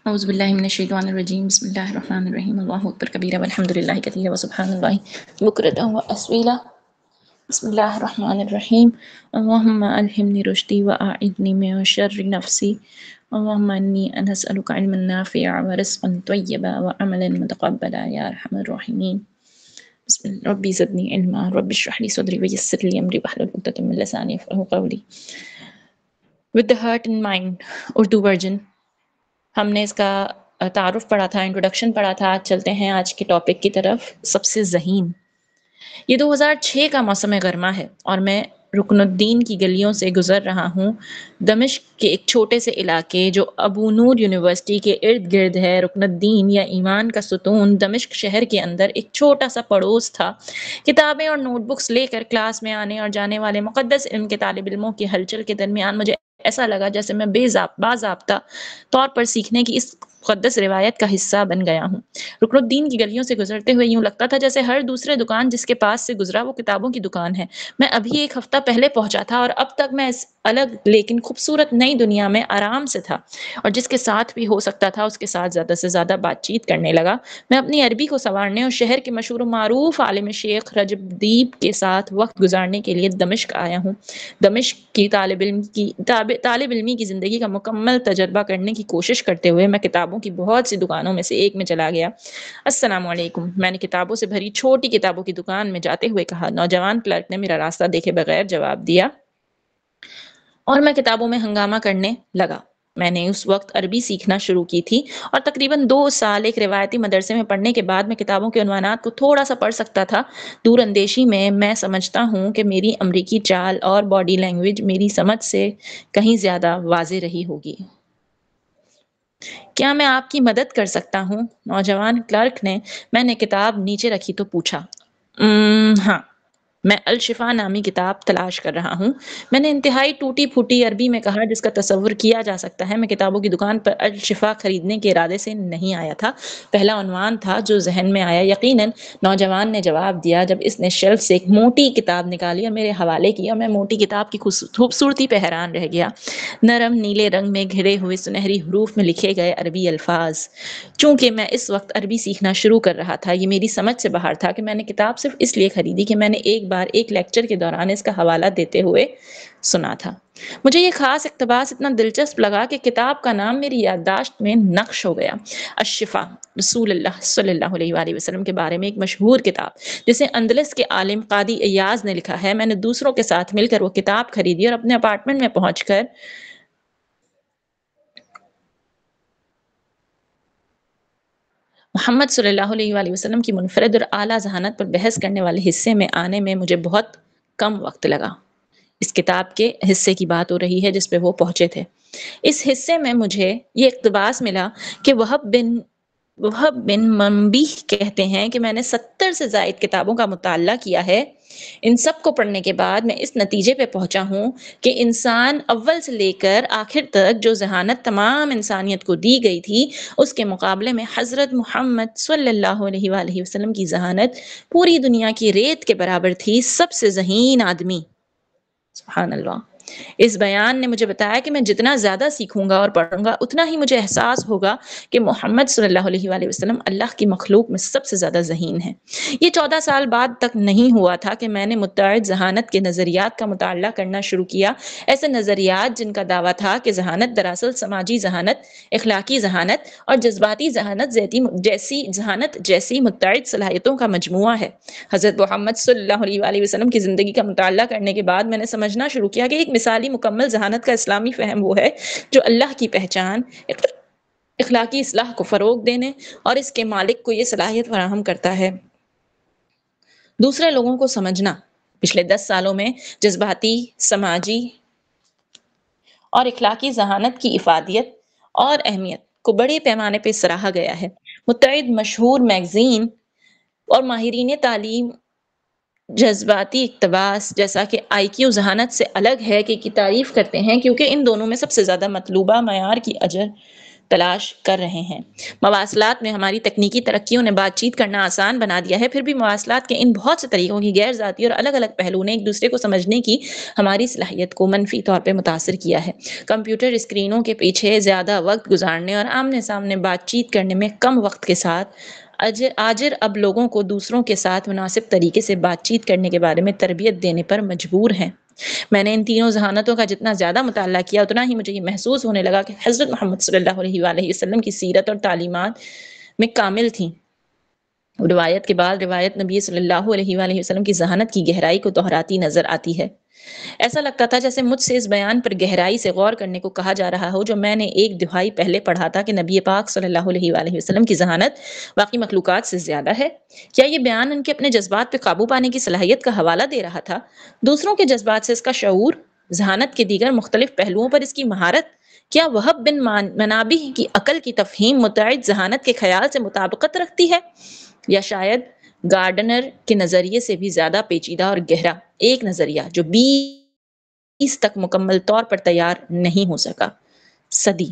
اعوذ باللہ من الشیطان الرجیم بسم اللہ الرحمن الرحیم اللہ اکبر کبیرہ والحمد للہ کثیرہ وسبحان اللہ بکرۃ واصیلا بسم اللہ الرحمن الرحیم اللہم الہمنی رشدی واعذنی من شر نفسی اللہم انی اسألک علما نافعا ورزقا طیبا وعملا متقبلا یا ارحم الراحمین بسم اللہ ربی زدنی علما رب اشرح لی صدری ویسر لی امری واحلل عقدۃ من لسانی یفقہوا قولی. With the heart and mind Urdu version. ہم نے اس کا تعارف پڑھا تھا، انٹروڈکشن پڑھا تھا. آج چلتے ہیں آج کے ٹاپک کی طرف. سب سے ذہین. یہ 2006 کا موسم گرما ہے اور میں رکن الدین کی گلیوں سے گزر رہا ہوں. دمشق کے ایک چھوٹے سے علاقے جو ابو نور یونیورسٹی کے ارد گرد ہے. رکن الدین یا ایمان کا ستون دمشق شہر کے اندر ایک چھوٹا سا پڑوس تھا. کتابیں اور نوٹ بکس لے کر کلاس میں آنے اور جانے والے مقدس علم کے طالب علموں کی ہلچل کے درمیان مجھے ایسا لگا جیسے میں باضابطہ طور پر سیکھنے کی اس مقدس روایت کا حصہ بن گیا ہوں. رکن الدین کی گلیوں سے گزرتے ہوئے یوں لگتا تھا جیسے ہر دوسرے دکان جس کے پاس سے گزرا وہ کتابوں کی دکان ہے. میں ابھی ایک ہفتہ پہلے پہنچا تھا اور اب تک میں اس الگ لیکن خوبصورت نئی دنیا میں آرام سے تھا اور جس کے ساتھ بھی ہو سکتا تھا اس کے ساتھ زیادہ سے زیادہ بات چیت کرنے لگا. میں اپنی عربی کو سنوارنے اور شہر کے مشہور و معروف عالم شیخ رجب دیپ کے ساتھ وقت گزارنے کے لیے دمشق آیا ہوں. دمشق کی طالب علمی کی زندگی کا مکمل تجربہ کرنے کی کوشش کرتے ہوئے میں کتابوں کی بہت سی دکانوں میں سے ایک میں چلا گیا. السلام علیکم، میں نے کتابوں سے بھری چھوٹی کتابوں کی دکان میں جاتے ہوئے کہا. نوجوان کلرک نے میرا راستہ دیکھے بغیر جواب دیا اور میں کتابوں میں ہنگامہ کرنے لگا. میں نے اس وقت عربی سیکھنا شروع کی تھی اور تقریباً 2 سال ایک روایتی مدرسے میں پڑھنے کے بعد میں کتابوں کے عنوانات کو تھوڑا سا پڑھ سکتا تھا. دور اندیشی میں سمجھتا ہوں کہ میری امریکی چال اور باڈی لینگویج میری سمجھ سے کہیں زیادہ واضح رہی ہوگی. کیا میں آپ کی مدد کر سکتا ہوں؟ نوجوان کلرک نے، میں نے کتاب نیچے رکھی تو پوچھا. ہاں، میں الشفا نامی کتاب تلاش کر رہا ہوں. میں نے انتہائی ٹوٹی پھوٹی عربی میں کہا جس کا تصور کیا جا سکتا ہے. میں کتابوں کی دکان پر الشفا خریدنے کے ارادے سے نہیں آیا تھا. پہلا عنوان تھا جو ذہن میں آیا. یقیناً، نوجوان نے جواب دیا جب اس نے شیلف سے ایک موٹی کتاب نکالی اور میرے حوالے کی اور میں موٹی کتاب کی خوبصورتی پہ حیران رہ گیا. نرم نیلے رنگ میں گھرے ہوئے سنہری حروف میں لکھے گئے عربی الفاظ. چونکہ میں اس وقت عربی سیکھنا شروع کر رہا تھا، یہ میری سمجھ سے باہر تھا کہ میں نے کتاب صرف اس لیے خریدی کہ میں نے ایک بار ایک لیکچر کے دوران اس کا حوالہ دیتے ہوئے سنا تھا. مجھے یہ خاص اقتباس اتنا دلچسپ لگا کہ کتاب کا نام میری یادداشت میں نقش ہو گیا. الشفا، رسول اللہ صلی اللہ علیہ وآلہ وسلم کے بارے میں ایک مشہور کتاب جسے اندلس کے عالم قاضی ایاز نے لکھا ہے. میں نے دوسروں کے ساتھ مل کر وہ کتاب خریدی اور اپنے اپارٹمنٹ میں پہنچ کر محمد صلی اللہ علیہ وآلہ وسلم کی منفرد اور اعلیٰ ذہانت پر بحث کرنے والے حصے میں آنے میں مجھے بہت کم وقت لگا. اس کتاب کے حصے کی بات ہو رہی ہے جس پہ وہ پہنچے تھے. اس حصے میں مجھے یہ اقتباس ملا کہ وہب بن منبیہ کہتے ہیں کہ میں نے 70 سے زائد کتابوں کا مطالعہ کیا ہے. ان سب کو پڑھنے کے بعد میں اس نتیجے پہ پہنچا ہوں کہ انسان اول سے لے کر آخر تک جو ذہانت تمام انسانیت کو دی گئی تھی اس کے مقابلے میں حضرت محمد صلی اللہ علیہ وآلہ وسلم کی ذہانت پوری دنیا کی ریت کے برابر تھی. سب سے ذہین آدمی. سبحان اللہ. اس بیان نے مجھے بتایا کہ میں جتنا زیادہ سیکھوں گا اور پڑھوں گا اتنا ہی مجھے احساس ہوگا کہ محمد صلی اللہ علیہ وآلہ وسلم اللہ کی مخلوق میں سب سے زیادہ ذہین ہے. یہ 14 سال بعد تک نہیں ہوا تھا کہ میں نے متعدد ذہانت کے نظریات کا مطالعہ کرنا شروع کیا. ایسے نظریات جن کا دعویٰ تھا کہ ذہانت دراصل سماجی ذہانت، اخلاقی ذہانت اور جذباتی ذہانت جیسی متعدد صلاحیتوں کا مجموعہ ہے. حضرت محمد صلی اللہ علیہ وآلہ وسلم کی زندگی کا مطالعہ کرنے کے بعد میں نے سمجھنا شروع کیا کہ ایک مثالی مکمل ذہانت کا اسلامی فہم وہ ہے جو اللہ کی پہچان، اخلاقی اصلاح کو فروغ دینے اور اس کے مالک کو یہ صلاحیت فراہم کرتا ہے. دوسرے لوگوں کو سمجھنا. پچھلے 10 سالوں میں جذباتی، سماجی اور اخلاقی ذہانت کی افادیت اور اہمیت کو بڑے پیمانے پہ سراہا گیا ہے. متعدد مشہور میگزین اور ماہرین تعلیم جذباتی اقتباس جیسا کہ آئی کیو ذہانت سے الگ ہے کی تعریف کرتے ہیں کیونکہ ان دونوں میں سب سے زیادہ مطلوبہ معیار کی اجر تلاش کر رہے ہیں۔ مواصلات میں ہماری تکنیکی ترقیوں نے بات چیت کرنا آسان بنا دیا ہے، پھر بھی مواصلات کے ان بہت سے طریقوں کی غیر ذاتی اور الگ الگ پہلوؤں نے ایک دوسرے کو سمجھنے کی ہماری صلاحیت کو منفی طور پہ متاثر کیا ہے۔ کمپیوٹر اسکرینوں کے پیچھے زیادہ وقت گزارنے اور آمنے سامنے بات چیت کرنے میں کم وقت کے ساتھ آجر اب لوگوں کو دوسروں کے ساتھ مناسب طریقے سے بات چیت کرنے کے بارے میں تربیت دینے پر مجبور ہیں۔ میں نے ان تینوں ذہانتوں کا جتنا زیادہ مطالعہ کیا اتنا ہی مجھے یہ محسوس ہونے لگا کہ حضرت محمد صلی اللہ علیہ وآلہ وسلم کی سیرت اور تعلیمات میں کامل تھیں۔ روایت کے بعد روایت نبی صلی اللہ علیہ وآلہ وسلم کی ذہانت کی گہرائی کو دہراتی نظر آتی ہے۔ ایسا لگتا تھا جیسے مجھ سے اس بیان پر گہرائی سے غور کرنے کو کہا جا رہا ہو جو میں نے ایک دہائی پہلے پڑھا تھا کہ نبی پاک صلی اللہ علیہ وآلہ وسلم کی ذہانت باقی مخلوقات سے زیادہ ہے۔ کیا یہ بیان ان کے اپنے جذبات پہ قابو پانے کی صلاحیت کا حوالہ دے رہا تھا؟ دوسروں کے جذبات سے اس کا شعور، ذہانت کے دیگر مختلف پہلوؤں پر اس کی مہارت؟ کیا وہب بن منابہ کی عقل کی تفہیم متعدد ذہانت کے خیال سے مطابقت رکھتی ہے؟ یا شاید گارڈنر کے نظریے سے بھی زیادہ پیچیدہ اور گہرا ایک نظریہ جو 20 تک مکمل طور پر تیار نہیں ہو سکا؟ صدی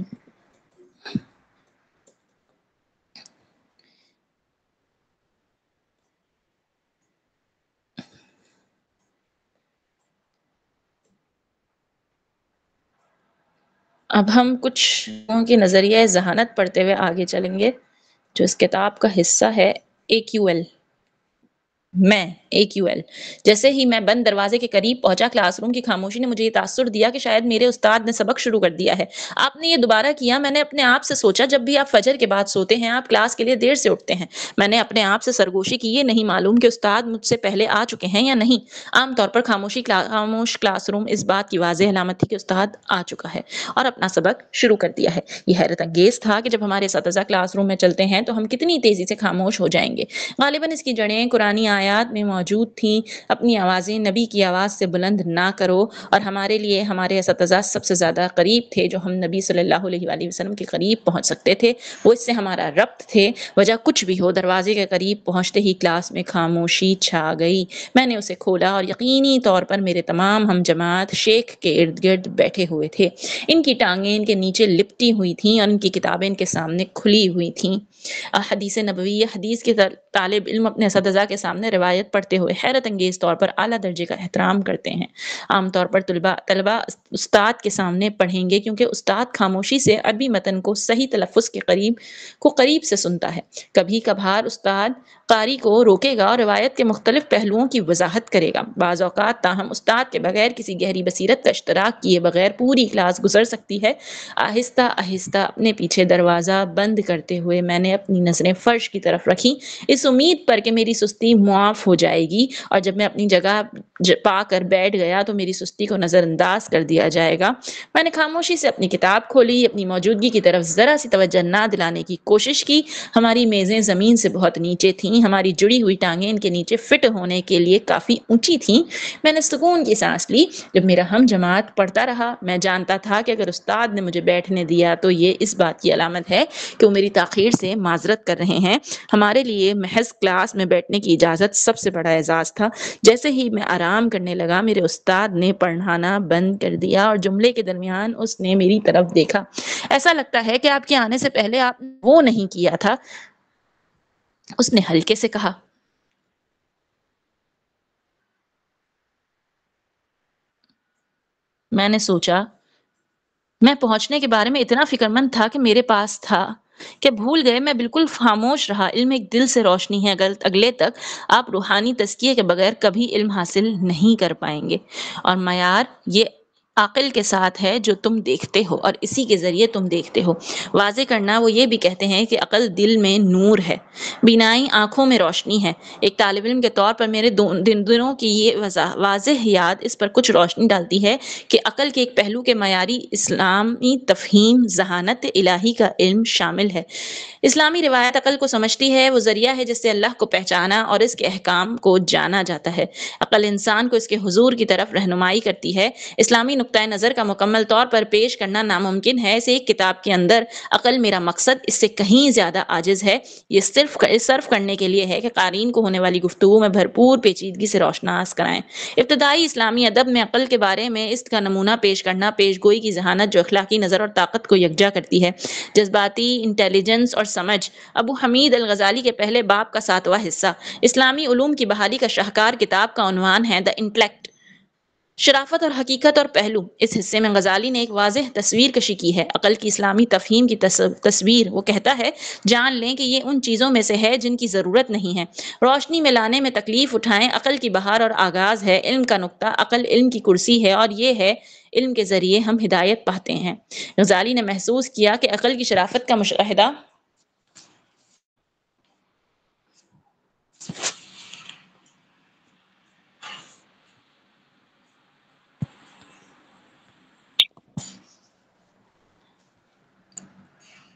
اب ہم کچھ لوگوں کے نظریہ ذہانت پڑھتے ہوئے آگے چلیں گے جو اس کتاب کا حصہ ہے AQL۔ میں AQL جیسے ہی میں بند دروازے کے قریب پہنچا کلاس روم کی خاموشی نے مجھے یہ تاثر دیا کہ شاید میرے استاد نے سبق شروع کر دیا ہے۔ آپ نے یہ دوبارہ کیا؟ میں نے اپنے آپ سے سوچا۔ جب بھی آپ فجر کے بعد سوتے ہیں آپ کلاس کے لیے دیر سے اٹھتے ہیں۔ میں نے اپنے آپ سے سرگوشی کی، یہ نہیں معلوم کہ استاد مجھ سے پہلے آ چکے ہیں یا نہیں۔ عام طور پر خاموش کلاس روم اس بات کی واضح علامت تھی کہ استاد آ چکا ہے اور اپنا سبق شروع کر دیا ہے۔ یہ حیرت انگیز تھا کہ جب ہمارے اساتذہ کلاس روم میں چلتے ہیں تو ہم کتنی تیزی سے خاموش ہو جائیں گے۔ غالباً اس کی جڑیں قرآنی آیات میں موجود تھیں۔ اپنی آوازیں نبی کی آواز سے بلند نہ کرو، اور ہمارے لیے ہمارے اساتذہ سب سے زیادہ قریب تھے جو ہم نبی صلی اللہ علیہ وآلہ وسلم کے قریب پہنچ سکتے تھے۔ وہ اس سے ہمارا ربط تھے۔ وجہ کچھ بھی ہو، دروازے کے قریب پہنچتے ہی کلاس میں خاموشی چھا گئی۔ میں نے اسے کھولا اور یقینی طور پر میرے تمام ہم جماعت شیخ کے ارد گرد بیٹھے ہوئے تھے۔ ان کی ٹانگیں ان کے نیچے لپٹی ہوئی تھیں اور ان کی کتابیں ان کے سامنے کھلی ہوئی تھیں۔ حدیث نبوی، حدیث کے طالب علم اپنے اساتذہ کے سامنے روایت پڑھتے ہوئے حیرت انگیز طور پر اعلیٰ درجے کا احترام کرتے ہیں۔ عام طور پر طلبہ استاد کے سامنے پڑھیں گے کیونکہ استاد خاموشی سے عربی متن کو صحیح تلفظ کے قریب سے سنتا ہے۔ کبھی کبھار استاد قاری کو روکے گا اور روایت کے مختلف پہلوؤں کی وضاحت کرے گا۔ بعض اوقات تاہم استاد کے بغیر کسی گہری بصیرت کا اشتراک کیے بغیر پوری کلاس گزر سکتی ہے۔ آہستہ آہستہ اپنے پیچھے دروازہ بند کرتے ہوئے میں نے اپنی نظریں فرش کی طرف رکھی، اس امید پر کہ میری سستی معاف ہو جائے گی اور جب میں اپنی جگہ پا کر بیٹھ گیا تو میری سستی کو نظر انداز کر دیا جائے گا۔ میں نے خاموشی سے اپنی کتاب کھولی، اپنی موجودگی کی طرف ذرا سی توجہ نہ دلانے کی کوشش کی۔ ہماری میزیں زمین سے بہت نیچے تھیں، ہماری جڑی ہوئی ٹانگیں ان کے نیچے فٹ ہونے کے لیے کافی اونچی تھیں۔ میں نے سکون کی سانس لی جب میرا ہم جماعت پڑھتا رہا۔ میں جانتا تھا کہ اگر استاد نے مجھے بیٹھنے دیا تو یہ اس بات کی علامت ہے کہ وہ میری تاخیر سے معذرت کر رہے ہیں۔ ہمارے لیے محض کلاس میں بیٹھنے کی اجازت سب سے بڑا اعزاز تھا۔ جیسے ہی میں آرام کرنے لگا میرے استاد نے پڑھانا بند کر دیا اور جملے کے درمیان اس نے میری طرف دیکھا۔ ایسا لگتا ہے کہ آپ کے آنے سے پہلے آپ نے وہ نہیں کیا تھا، اس نے ہلکے سے کہا۔ میں نے سوچا، میں پہنچنے کے بارے میں اتنا فکر مند تھا کہ میرے پاس تھا کہ بھول گئے۔ میں بالکل خاموش رہا۔ علم ایک دل سے روشنی ہے، اگر اگلے تک آپ روحانی تزکیے کے بغیر کبھی علم حاصل نہیں کر پائیں گے، اور معیار یہ عقل کے ساتھ ہے جو تم دیکھتے ہو اور اسی کے ذریعے تم دیکھتے ہو۔ واضح کرنا، وہ یہ بھی کہتے ہیں کہ عقل دل میں نور ہے، بینائی آنکھوں میں روشنی ہے۔ ایک طالب علم کے طور پر میرے دنوں کی یہ واضح یاد اس پر کچھ روشنی ڈالتی ہے کہ عقل کے ایک پہلو کے معیاری اسلامی تفہیم ذہانت الہی کا علم شامل ہے۔ اسلامی روایت عقل کو سمجھتی ہے، وہ ذریعہ ہے جس سے اللہ کو پہچانا اور اس کے احکام کو جانا جاتا ہے۔ عقل انسان کو اس کے حضور کی طرف رہنمائی کرتی ہے۔ اسلامی نقطۂ نظر کا مکمل طور پر پیش کرنا ناممکن ہے، اس ایک کتاب کے اندر عقل میرا مقصد اس سے کہیں زیادہ عاجز ہے۔ یہ صرف کرنے کے لیے ہے کہ قارئین کو ہونے والی گفتگو میں بھرپور پیچیدگی سے روشناس کرائیں۔ ابتدائی اسلامی ادب میں عقل کے بارے میں اس کا نمونہ پیش کرنا پیش گوئی کی ذہانت جو اخلاقی نظر اور طاقت کو یکجا کرتی ہے۔ جذباتی انٹیلیجنس اور سمجھ، ابو حمید الغزالی کے پہلے باب کا 7واں حصہ۔ اسلامی علوم کی بحالی کا شاہکار کتاب کا عنوان ہے دی انٹلیکٹ، شرافت اور حقیقت اور پہلو۔ اس حصے میں غزالی نے ایک واضح تصویر کشی کی ہے عقل کی اسلامی تفہیم کی تصویر۔ وہ کہتا ہے جان لیں کہ یہ ان چیزوں میں سے ہے جن کی ضرورت نہیں ہے، روشنی میں لانے میں تکلیف اٹھائیں۔ عقل کی بہار اور آغاز ہے علم کا نقطہ، عقل علم کی کرسی ہے اور یہ ہے علم کے ذریعے ہم ہدایت پاتے ہیں۔ غزالی نے محسوس کیا کہ عقل کی شرافت کا مشاہدہ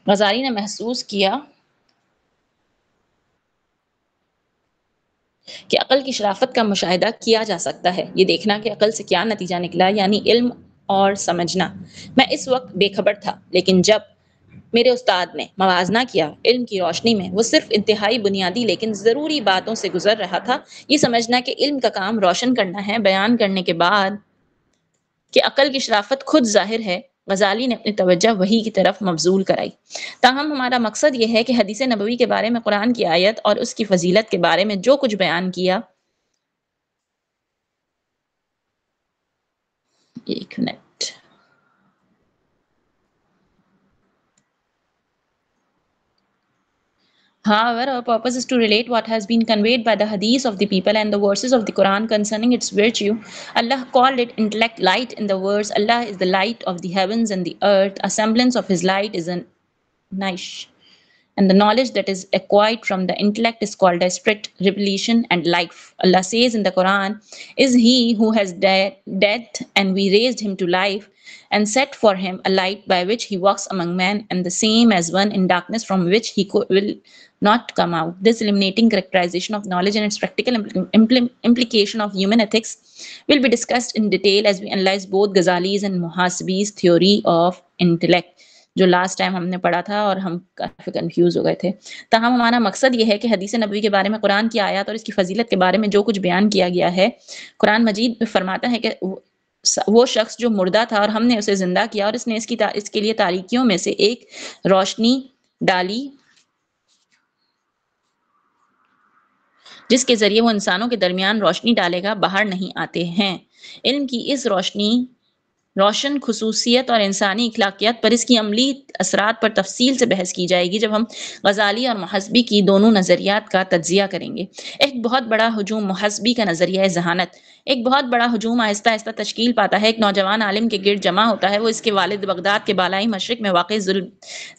غزالی نے محسوس کیا کہ عقل کی شرافت کا مشاہدہ کیا جا سکتا ہے، یہ دیکھنا کہ عقل سے کیا نتیجہ نکلا، یعنی علم اور سمجھنا۔ میں اس وقت بے خبر تھا، لیکن جب میرے استاد نے موازنہ کیا علم کی روشنی میں، وہ صرف انتہائی بنیادی لیکن ضروری باتوں سے گزر رہا تھا۔ یہ سمجھنا کہ علم کا کام روشن کرنا ہے، بیان کرنے کے بعد کہ عقل کی شرافت خود ظاہر ہے، غزالی نے اپنی توجہ وحی کی طرف مبذول کرائی۔ تاہم ہمارا مقصد یہ ہے کہ حدیث نبوی کے بارے میں قرآن کی آیت اور اس کی فضیلت کے بارے میں جو کچھ بیان کیا، ایک minute, however, our purpose is to relate what has been conveyed by the hadith of the people and the verses of the Quran concerning its virtue. Allah called it intellect, light in the verse. Allah is the light of the heavens and the earth. A semblance of his light is an nish. And the knowledge that is acquired from the intellect is called a spirit, revelation, and life. Allah says in the Quran, is he who has death and we raised him to life and set for him a light by which he walks among men, and the same as one in darkness from which he will not come out. This illuminating characterization of knowledge and its practical implication of human ethics will be discussed in detail as we analyze both Ghazali's and Muhasibi's theory of intellect، جو last time ہم نے پڑھا تھا اور ہم کافی confuse ہو گئے تھے۔ تاہم ہمارا مقصد یہ ہے کہ حدیث نبوی کے بارے میں قرآن کی آیات اور اس کی فضیلت کے بارے میں جو کچھ بیان کیا گیا ہے، قرآن مجید میں فرماتا ہے کہ وہ شخص جو مردہ تھا اور ہم نے اسے زندہ کیا اور اس نے اس کے لیے تاریکیوں میں سے ایک روشنی ڈالی جس کے ذریعے وہ انسانوں کے درمیان روشنی ڈالے گا، باہر نہیں آتے ہیں۔ علم کی اس روشن خصوصیت اور انسانی اخلاقیات پر اس کی عملی اثرات پر تفصیل سے بحث کی جائے گی جب ہم غزالی اور محاسبی کی دونوں نظریات کا تجزیہ کریں گے۔ ایک بہت بڑا ہجوم محاسبی کا نظریہ ذہانت، ایک بہت بڑا ہجوم آہستہ آہستہ تشکیل پاتا ہے، ایک نوجوان عالم کے گرد جمع ہوتا ہے۔ وہ اس کے والد بغداد کے بالائی مشرق میں واقع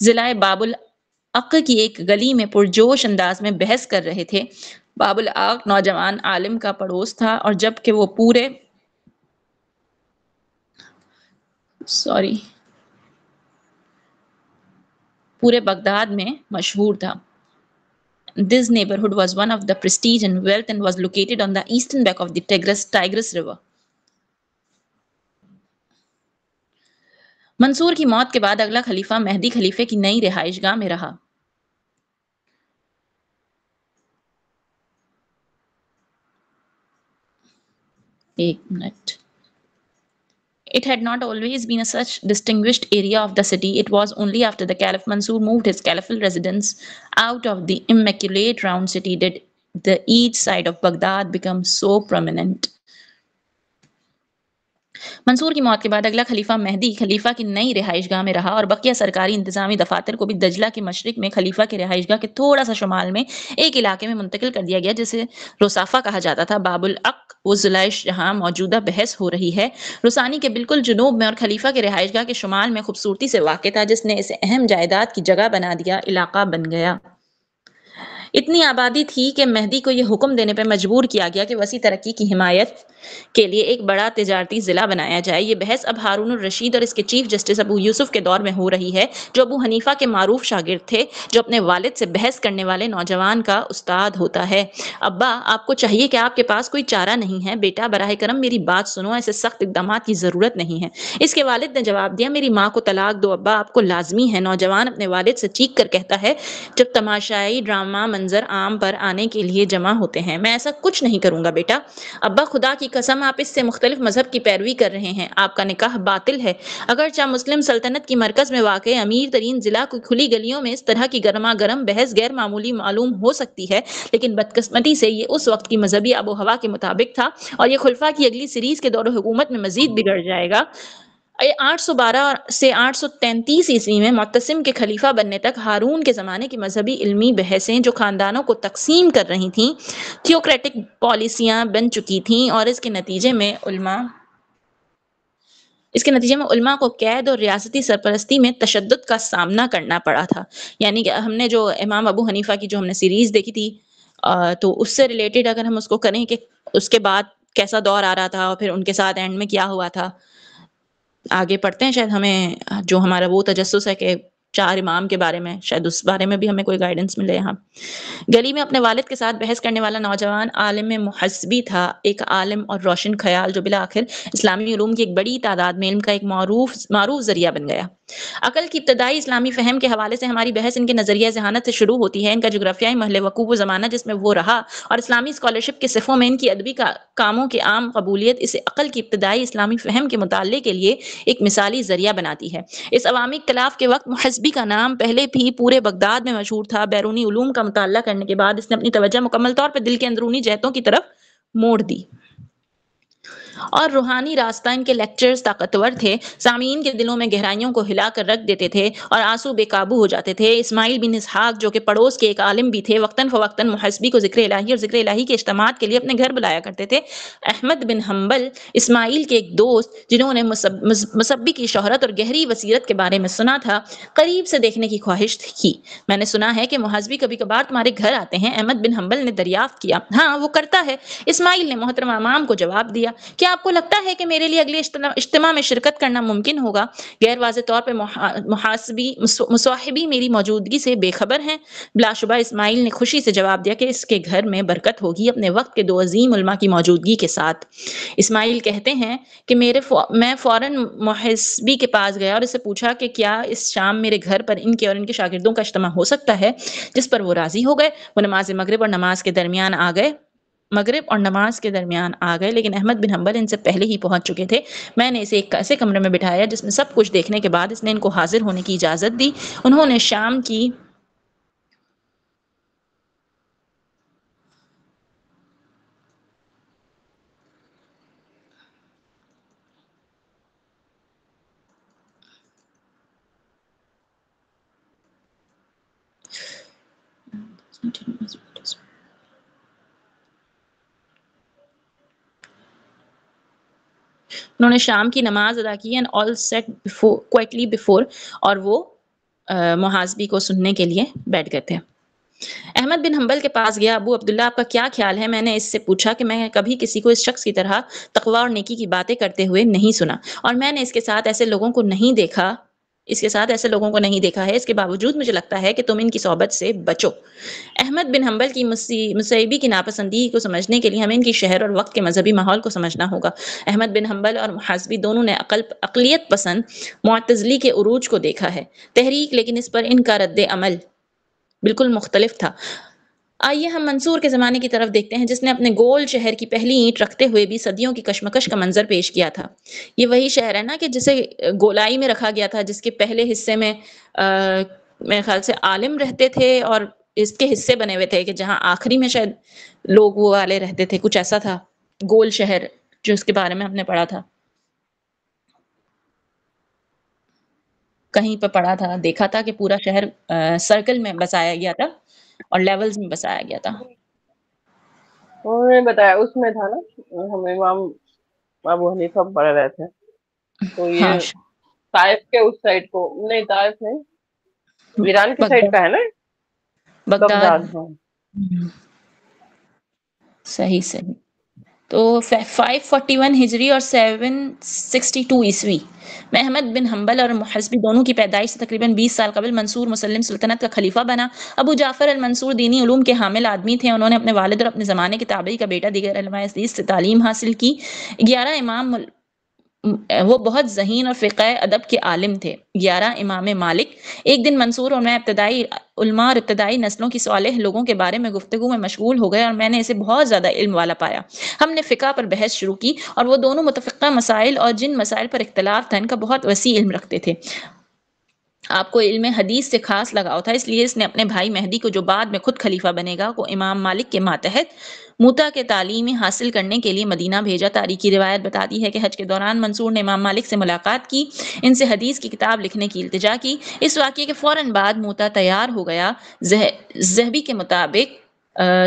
ضلع باب العق کی ایک گلی میں پرجوش انداز میں بحث کر رہے تھے۔ باب العق نوجوان عالم کا پڑوس تھا اور جب کہ وہ پورے بغداد میں مشہور تھا۔ This neighborhood was one of the prestige and wealth and was located on the eastern bank of the Tigris River. منصور کی موت کے بعد اگلا خلیفہ مہدی خلیفے کی نئی رہائش گاہ میں رہا۔ ایک minute. It had not always been a such distinguished area of the city. It was only after the Caliph Mansur moved his caliphal residence out of the immaculate round city did the east side of Baghdad become so prominent. منصور کی موت کے بعد اگلا خلیفہ مہدی خلیفہ کی نئی رہائش گاہ میں رہا اور بقیہ سرکاری انتظامی دفاتر کو بھی دجلہ کے مشرق میں خلیفہ کی رہائش گاہ کے تھوڑا سا شمال میں ایک علاقے میں منتقل کر دیا گیا جسے روسافہ کہا جاتا تھا۔ باب العق وہ ضلع جہاں موجودہ بحث ہو رہی ہے روسانی کے بالکل جنوب میں اور خلیفہ کے رہائش گاہ کے شمال میں خوبصورتی سے واقع تھا، جس نے اسے اہم جائیداد کی جگہ بنا دیا، علاقہ بن گیا۔ اتنی آبادی تھی کہ مہدی کو یہ حکم دینے پہ مجبور کیا گیا کہ وسیع ترقی کی حمایت کے لیے ایک بڑا تجارتی ضلع بنایا جائے۔ یہ بحث اب ہارون الرشید اور اس کے چیف جسٹس ابو یوسف کے دور میں ہو رہی ہے، جو ابو حنیفہ کے معروف شاگرد تھے، جو اپنے والد سے بحث کرنے والے نوجوان کا استاد ہوتا ہے۔ ابا، آپ کو چاہیے کہ آپ کے پاس کوئی چارہ نہیں ہے۔ بیٹا، براہ کرم میری بات سنو، ایسے سخت اقدامات کی ضرورت نہیں ہے۔ اس کے والد نے جواب دیا، میری ماں کو طلاق دو ابا، آپ کو لازمی ہے۔ نوجوان اپنے والد سے چیخ کر کہتا ہے جب تماشائی ڈرامہ منظر عام پر آنے کے لیے جمع ہوتے ہیں، میں ایسا کچھ نہیں کروں گا بیٹا۔ ابا، خدا کی قسم آپ اس سے مختلف مذہب کی پیروی کر رہے ہیں، آپ کا نکاح باطل ہے۔ اگرچہ مسلم سلطنت کی مرکز میں واقع امیر ترین ضلع کو کھلی گلیوں میں اس طرح کی گرما گرم بحث غیر معمولی معلوم ہو سکتی ہے، لیکن بدقسمتی سے یہ اس وقت کی مذہبی آب و ہوا کے مطابق تھا، اور یہ خلفاء کی اگلی سیریز کے دور حکومت میں مزید بگڑ جائے گا۔ 812 سے 833 عیسوی میں معتصم کے خلیفہ بننے تک ہارون کے زمانے کی مذہبی علمی بحثیں جو خاندانوں کو تقسیم کر رہی تھیں، تھیوکریٹک پالیسیاں بن چکی تھیں، اور اس کے نتیجے میں علماء کو قید اور ریاستی سرپرستی میں تشدد کا سامنا کرنا پڑا تھا۔ یعنی کہ ہم نے جو امام ابو حنیفہ کی جو ہم نے سیریز دیکھی تھی، تو اس سے ریلیٹڈ اگر ہم اس کو کریں کہ اس کے بعد کیسا دور آ رہا تھا اور پھر ان کے ساتھ اینڈ میں کیا ہوا تھا، آگے پڑھتے ہیں۔ شاید ہمیں جو ہمارا وہ تجسس ہے کہ 4 امام کے بارے میں، شاید اس بارے میں بھی ہمیں کوئی گائیڈنس ملے یہاں۔ گلی میں اپنے والد کے ساتھ بحث کرنے والا نوجوان عالم محاسبی تھا، ایک عالم اور روشن خیال جو بالآخر اسلامی علوم کی ایک بڑی تعداد میں علم کا ایک معروف ذریعہ بن گیا۔ عقل کی ابتدائی اسلامی فہم کے حوالے سے ہماری بحث ان کے نظریہ ذہانت سے شروع ہوتی ہے، ان کا جغرافیائی محل وقوع و زمانہ جس میں وہ رہا، اور اسلامی اسکالرشپ کے صفوں میں ان کی ادبی کاموں کی عام قبولیت اسے عقل کی ابتدائی اسلامی فہم کے مطالعے کے لیے ایک مثالی ذریعہ بناتی ہے۔ اس عوامی اختلاف کے وقت محاسبی کا نام پہلے بھی پورے بغداد میں مشہور تھا۔ بیرونی علوم کا مطالعہ کرنے کے بعد اس نے اپنی توجہ مکمل طور پر دل کے اندرونی جہتوں کی طرف موڑ دی، اور روحانی راستہ ان کے لیکچرز طاقتور تھے، سامعین کے دلوں میں گہرائیوں کو ہلا کر رکھ دیتے تھے اور آنسو بے قابو ہو جاتے تھے۔ اسماعیل بن اسحاق جو کہ پڑوس کے ایک عالم بھی تھے، وقتاً فوقتاً محاسبی کو ذکر الہی اور ذکر الہی کے اجتماعات کے لیے اپنے گھر بلایا کرتے تھے۔ احمد بن حنبل، اسماعیل کے ایک دوست جنہوں نے مصبی کی شہرت اور گہری بصیرت کے بارے میں سنا تھا، قریب سے دیکھنے کی خواہش کی۔ میں نے سنا ہے کہ محاسبی کبھی کبھار تمہارے گھر آتے ہیں، احمد بن حنبل نے دریافت کیا۔ ہاں، وہ کرتا ہے، اسماعیل نے محترم امام کو جواب دیا۔ کیا آپ کو لگتا ہے کہ میرے لیے اگلے اجتماع میں شرکت کرنا ممکن ہوگا؟ غیر واضح طور پر مصاحبی میری موجودگی سے بے خبر ہیں۔ بلا شبہ اسماعیل نے خوشی سے جواب دیا کہ اس کے گھر میں برکت ہوگی اپنے وقت کے 2 عظیم علماء کی موجودگی کے ساتھ۔ اسماعیل کہتے ہیں کہ میں فوراً محاسبی کے پاس گیا اور اسے پوچھا کہ کیا اس شام میرے گھر پر ان کے اور ان کے شاگردوں کا اجتماع ہو سکتا ہے، جس پر وہ راضی ہو گئے۔ وہ نماز مغرب اور نماز کے درمیان آ گئے، لیکن احمد بن حنبل ان سے پہلے ہی پہنچ چکے تھے۔ میں نے اسے ایک ایسے کمرے میں بٹھایا جس میں سب کچھ دیکھنے کے بعد اس نے ان کو حاضر ہونے کی اجازت دی۔ انہوں نے شام کی نماز ادا کی and all sat quietly before، اور وہ محاسبی کو سننے کے لیے بیٹھ گئے تھے۔ احمد بن حنبل کے پاس گیا۔ ابو عبداللہ، آپ کا کیا خیال ہے؟ میں نے اس سے پوچھا کہ میں کبھی کسی کو اس شخص کی طرح تقوی اور نیکی کی باتیں کرتے ہوئے نہیں سنا، اور میں نے اس کے ساتھ ایسے لوگوں کو نہیں دیکھا ہے، اس کے باوجود مجھے لگتا ہے کہ تم ان کی صحبت سے بچو۔ احمد بن حنبل کی مصیبی کی ناپسندی کو سمجھنے کے لیے ہمیں ان کی شہر اور وقت کے مذہبی ماحول کو سمجھنا ہوگا۔ احمد بن حنبل اور محاسبی دونوں نے عقلیت پسند معتزلی کے عروج کو دیکھا ہے، تحریک، لیکن اس پر ان کا رد عمل بالکل مختلف تھا۔ آئیے ہم منصور کے زمانے کی طرف دیکھتے ہیں، جس نے اپنے گول شہر کی پہلی اینٹ رکھتے ہوئے بھی صدیوں کی کشمکش کا منظر پیش کیا تھا۔ یہ وہی شہر ہے نا کہ جسے گولائی میں رکھا گیا تھا، جس کے پہلے حصے میں میرے خیال سے عالم رہتے تھے، اور اس کے حصے بنے ہوئے تھے کہ جہاں آخری میں شاید لوگ وہ والے رہتے تھے، کچھ ایسا تھا گول شہر جو اس کے بارے میں ہم نے پڑھا تھا، کہیں پہ پڑھا تھا، دیکھا تھا کہ پورا شہر سرکل میں بسایا گیا تھا اور لیولز میں بسایا گیا تھا۔ انہوں نے بتایا اس میں تھا نا، ہم امام ابو حنیفہ پڑھ رہے تھے، تو ہاں، یہ طائف کے اس سائڈ کو نہیں، طائف نہیں، ایران کی سائڈ کا ہے نا، بغداد ہاں صحیح صحیح. تو 541 ہجری اور 762 عیسوی میں احمد بن حنبل اور محزبی دونوں کی پیدائش سے تقریباً 20 سال قبل منصور مسلم سلطنت کا خلیفہ بنا. ابو جعفر المنصور دینی علوم کے حامل آدمی تھے. انہوں نے اپنے والد اور اپنے زمانے کے تابعی کا بیٹا دیگر علماء حدیث سے تعلیم حاصل کی. 11 امام وہ بہت ذہین اور فقہ ادب کے عالم تھے. 11 امام مالک. ایک دن منصور اور میں ابتدائی علماء اور ابتدائی نسلوں کی صالح لوگوں کے بارے میں گفتگو میں مشغول ہو گئے اور میں نے اسے بہت زیادہ علم والا پایا. ہم نے فقہ پر بحث شروع کی اور وہ دونوں متفقہ مسائل اور جن مسائل پر اختلاف تھا ان کا بہت وسیع علم رکھتے تھے. آپ کو علم حدیث سے خاص لگاؤ تھا، اس لیے اس نے اپنے بھائی مہدی کو جو بعد میں خود خلیفہ بنے گا کو امام مالک کے ماتحت موطا کے تعلیمی حاصل کرنے کے لیے مدینہ بھیجا. تاریخی روایت بتاتی ہے کہ حج کے دوران منصور نے امام مالک سے ملاقات کی، ان سے حدیث کی کتاب لکھنے کی التجا کی. اس واقعے کے فوراً بعد موطا تیار ہو گیا. ذہبی کے مطابق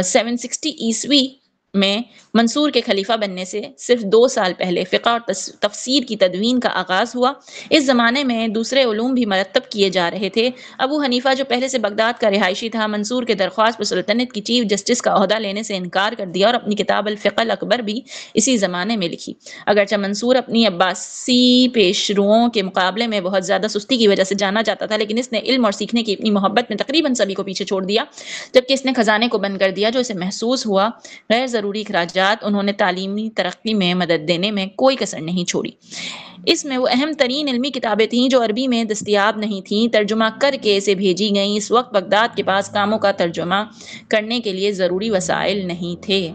760 عیسوی میں منصور کے خلیفہ بننے سے صرف 2 سال پہلے فقہ اور تفسیر کی تدوین کا آغاز ہوا. اس زمانے میں دوسرے علوم بھی مرتب کیے جا رہے تھے. ابو حنیفہ جو پہلے سے بغداد کا رہائشی تھا، منصور کے درخواست پر سلطنت کی چیف جسٹس کا عہدہ لینے سے انکار کر دیا اور اپنی کتاب الفقہ الاکبر بھی اسی زمانے میں لکھی. اگرچہ منصور اپنی عباسی پیشروؤں کے مقابلے میں بہت زیادہ سستی کی وجہ سے جانا جاتا تھا، لیکن اس نے علم اور سیکھنے کی اپنی محبت میں تقریباً سبھی کو پیچھے چھوڑ دیا، جبکہ اس نے خزانے کو بند کر دیا جو اسے محسوس ہوا. غیر ضروری اخراجات. انہوں نے تعلیمی ترقی میں مدد دینے میں کوئی کسر نہیں چھوڑی. اس میں وہ اہم ترین علمی کتابیں تھیں جو عربی میں دستیاب نہیں تھیں، ترجمہ کر کے اسے بھیجی گئیں. اس وقت بغداد کے پاس کاموں کا ترجمہ کرنے کے لیے ضروری وسائل نہیں تھے.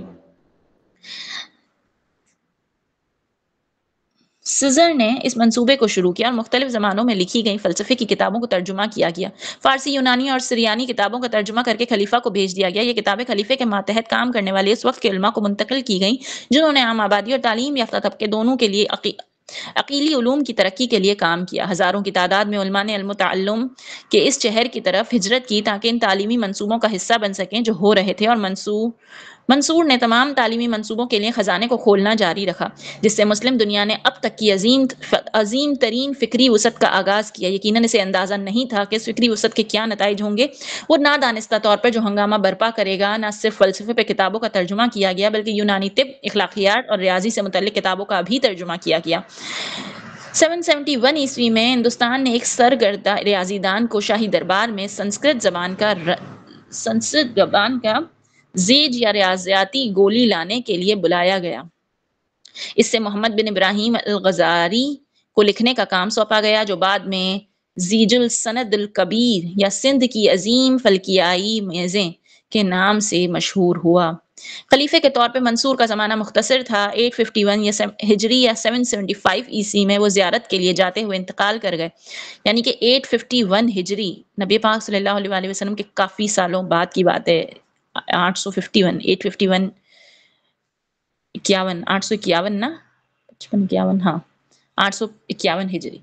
سزر نے اس منصوبے کو شروع کیا اور مختلف زمانوں میں لکھی گئی فلسفے کی کتابوں کو ترجمہ کیا گیا. فارسی، یونانی اور سریانی کتابوں کا ترجمہ کر کے خلیفہ کو بھیج دیا گیا. یہ کتابیں خلیفے کے ماتحت کام کرنے والے اس وقت کے علماء کو منتقل کی گئیں جنہوں نے عام آبادی اور تعلیم یافتہ طبقے دونوں کے لیے عقیلی علوم کی ترقی کے لیے کام کیا. ہزاروں کی تعداد میں علماء نے علم و تعلم کے اس شہر کی طرف ہجرت کی تاکہ ان تعلیمی منصوبوں کا حصہ بن سکیں جو ہو رہے تھے، اور منصور نے تمام تعلیمی منصوبوں کے لیے خزانے کو کھولنا جاری رکھا، جس سے مسلم دنیا نے اب تک کی عظیم ترین فکری وسعت کا آغاز کیا. یقیناً اسے اندازہ نہیں تھا کہ اس فکری وسعت کے کیا نتائج ہوں گے. وہ نادانستہ طور پر جو ہنگامہ برپا کرے گا، نہ صرف فلسفے پہ کتابوں کا ترجمہ کیا گیا بلکہ یونانی طب، اخلاقیات اور ریاضی سے متعلق کتابوں کا بھی ترجمہ کیا گیا. 771 عیسوی میں ہندوستان نے ایک سرگردہ ریاضی دان کو شاہی دربار میں سنسکرت زبان کا زیج یا ریاضیاتی گولی لانے کے لیے بلایا گیا. اس سے محمد بن ابراہیم الغزاری کو لکھنے کا کام سونپا گیا جو بعد میں زیج السند الکبیر یا سندھ کی عظیم فلکیائی میزیں کے نام سے مشہور ہوا. خلیفے کے طور پہ منصور کا زمانہ مختصر تھا. 851 یا ہجری یا 775 عیسوی میں وہ زیارت کے لیے جاتے ہوئے انتقال کر گئے. یعنی کہ 851 ہجری نبی پاک صلی اللہ علیہ وسلم کے کافی سالوں بعد کی بات ہے. 851 851 نا 55 ہاں 851 ہجری.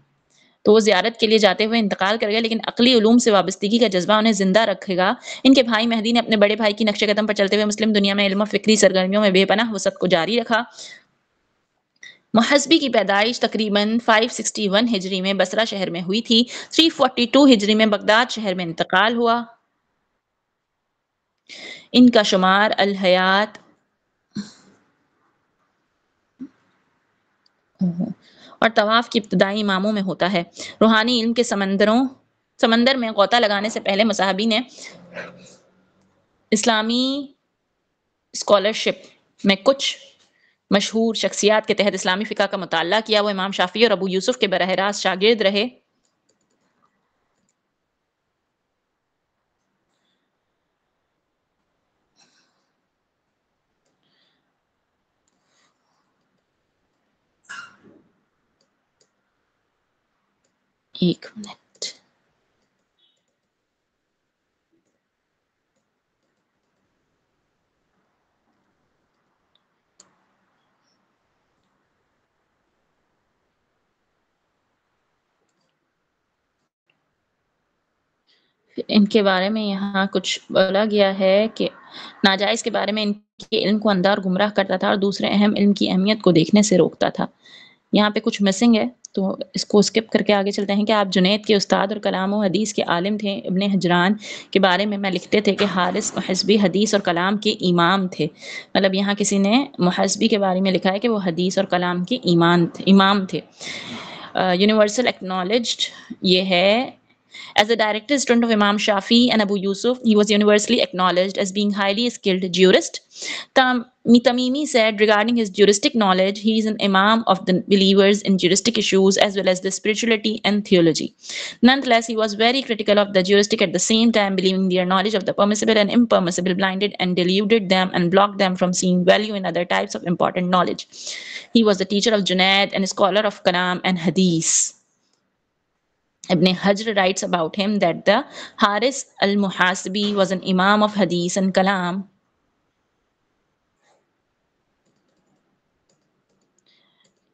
تو وہ زیارت کے لیے جاتے ہوئے انتقال کر گئے، لیکن عقلی علوم سے وابستگی کا جذبہ انہیں زندہ رکھے گا. ان کے بھائی مہدی نے اپنے بڑے بھائی کی نقش قدم پر چلتے ہوئے مسلم دنیا میں علم و فکری سرگرمیوں میں بے پناہ وسعت کو جاری رکھا. محزبی کی پیدائش تقریباً 561 ہجری میں بصرہ شہر میں ہوئی تھی. 342 ہجری میں بغداد شہر میں انتقال ہوا. ان کا شمار الحیات اور طواف کی ابتدائی اماموں میں ہوتا ہے. روحانی علم کے سمندر میں غوطہ لگانے سے پہلے مصاحبی نے اسلامی اسکالرشپ میں کچھ مشہور شخصیات کے تحت اسلامی فقہ کا مطالعہ کیا. وہ امام شافعی اور ابو یوسف کے براہ راست شاگرد رہے. ایک منٹ. ان کے بارے میں یہاں کچھ بولا گیا ہے کہ ناجائز کے بارے میں ان کے علم کو اندھا اور گمراہ کرتا تھا اور دوسرے اہم علم کی اہمیت کو دیکھنے سے روکتا تھا. یہاں پہ کچھ مسنگ ہے تو اس کو اسکپ کر کے آگے چلتے ہیں کہ آپ جنید کے استاد اور کلام و حدیث کے عالم تھے. ابن حجران کے بارے میں لکھتے تھے کہ حارث محاسبی حدیث اور کلام کے امام تھے. مطلب یہاں کسی نے محاسبی کے بارے میں لکھا ہے کہ وہ حدیث اور کلام کے امام تھے. یونیورسل ایکنالجڈ یہ ہے. As a direct student of Imam Shafi and Abu Yusuf, he was universally acknowledged as being highly skilled jurist. Tamimi said regarding his juristic knowledge, he is an imam of the believers in juristic issues as well as the spirituality and theology. Nonetheless, he was very critical of the juristic at the same time, believing their knowledge of the permissible and impermissible blinded and deluded them and blocked them from seeing value in other types of important knowledge. He was the teacher of Junaid and a scholar of Kalam and Hadith. Ibn Hajr writes about him that the Haris al-Muhasibi was an imam of Hadith and Kalam.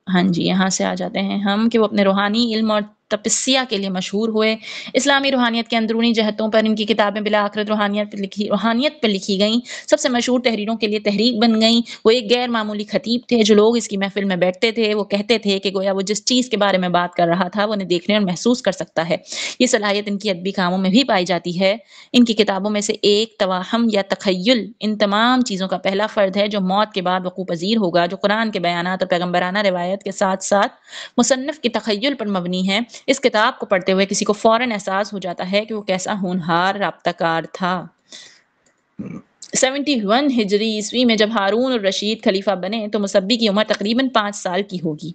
ہاں جی، یہاں سے آ جاتے ہیں ہم کہ وہ اپنے روحانی علم اور تپسیہ کے لیے مشہور ہوئے. اسلامی روحانیت کے اندرونی جہتوں پر ان کی کتابیں بالآخرت روحانیت پہ لکھی گئیں. سب سے مشہور تحریروں کے لیے تحریک بن گئیں. وہ ایک غیر معمولی خطیب تھے. جو لوگ اس کی محفل میں بیٹھتے تھے وہ کہتے تھے کہ گویا وہ جس چیز کے بارے میں بات کر رہا تھا وہ انہیں دیکھنے اور محسوس کر سکتا ہے. یہ صلاحیت ان کی ادبی کاموں میں بھی پائی جاتی ہے. ان کی کتابوں میں سے ایک توہم یا تخیل ان تمام چیزوں کا پہلا فرد ہے جو موت کے بعد وقوع پذیر ہوگا، جو قرآن کے بیانات اور پیغمبرانہ روایت کے ساتھ ساتھ مصنف کے تخیل پر مبنی ہے. اس کتاب کو پڑھتے ہوئے کسی کو فوراً احساس ہو جاتا ہے کہ وہ کیسا ہونہار رابطہ کار تھا. 71 ہجری عیسوی میں جب ہارون الرشید خلیفہ بنے تو مصبی کی عمر تقریباً 5 سال کی ہوگی.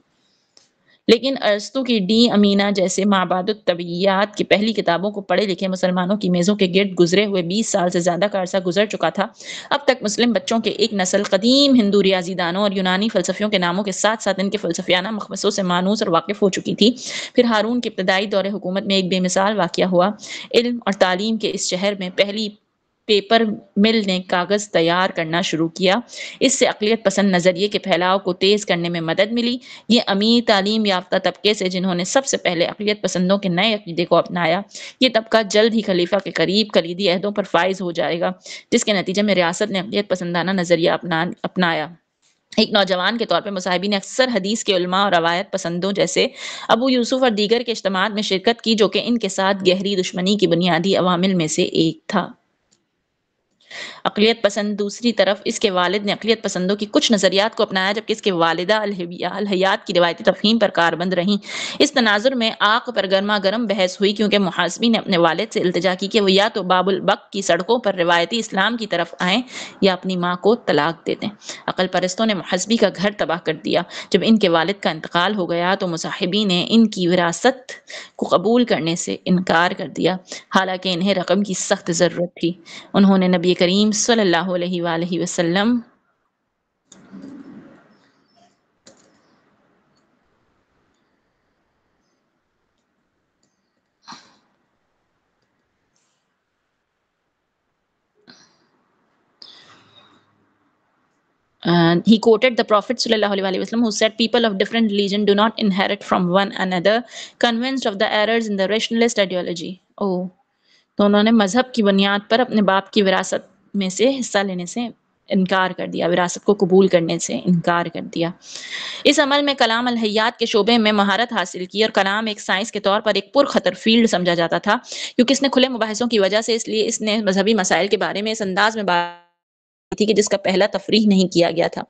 لیکن ارسطو کی ڈی امینہ جیسے معبد الطبیعیات کی پہلی کتابوں کو پڑھے لکھے مسلمانوں کی میزوں کے گرد گزرے ہوئے 20 سال سے زیادہ کا عرصہ گزر چکا تھا. اب تک مسلم بچوں کے ایک نسل قدیم ہندو ریاضی دانوں اور یونانی فلسفیوں کے ناموں کے ساتھ ساتھ ان کے فلسفیانہ مخمصوں سے مانوس اور واقف ہو چکی تھی. پھر ہارون کے ابتدائی دور حکومت میں ایک بے مثال واقعہ ہوا. علم اور تعلیم کے اس شہر میں پہلی پیپر مل نے کاغذ تیار کرنا شروع کیا. اس سے اقلیت پسند نظریے کے پھیلاؤ کو تیز کرنے میں مدد ملی. یہ امیر تعلیم یافتہ طبقے سے جنہوں نے سب سے پہلے اقلیت پسندوں کے نئے عقیدے کو اپنایا. یہ طبقہ جلد ہی خلیفہ کے قریب کلیدی عہدوں پر فائز ہو جائے گا، جس کے نتیجے میں ریاست نے اقلیت پسندانہ نظریہ اپنایا. ایک نوجوان کے طور پہ مصاحبی نے اکثر حدیث کے علماء اور روایت پسندوں جیسے ابو یوسف اور دیگر کے اجتماعات میں شرکت کی، جو کہ ان کے ساتھ گہری دشمنی کی بنیادی عوامل میں سے ایک تھا. اقلیت پسند دوسری طرف اس کے والد نے اقلیت پسندوں کی کچھ نظریات کو اپنایا، جبکہ اس کے والدہ الحیات کی روایتی تفہیم پر کاربند رہیں. اس تناظر میں آگ پر گرما گرم بحث ہوئی، کیونکہ محاسبی نے اپنے والد سے التجا کی کہ وہ یا تو باب البک کی سڑکوں پر روایتی اسلام کی طرف آئیں یا اپنی ماں کو طلاق دے دیں. عقل پرستوں نے محاسبی کا گھر تباہ کر دیا. جب ان کے والد کا انتقال ہو گیا تو مصاحبی نے ان کی وراثت کو قبول کرنے سے انکار کر دیا، حالانکہ انہیں رقم کی سخت ضرورت تھی. انہوں نے نبی کریم صلی اللہ علیہ وآلہ وسلم he quoted the Prophet sallallahu alaihi wasallam who said, "People of different religion do not inherit from one another, convinced of the errors in the rationalist ideology." تو انہوں نے مذہب کی بنیاد پر اپنے باپ کی وراثت میں سے حصہ لینے سے انکار کر دیا، وراثت کو قبول کرنے سے انکار کر دیا. اس عمل میں کلام الحیات کے شعبے میں مہارت حاصل کی، اور کلام ایک سائنس کے طور پر ایک پرخطر فیلڈ سمجھا جاتا تھا، کیونکہ اس نے کھلے مباحثوں کی وجہ سے اس لیے اس نے مذہبی مسائل کے بارے میں اس انداز میں بات تھی کہ جس کا پہلا تفریح نہیں کیا گیا تھا.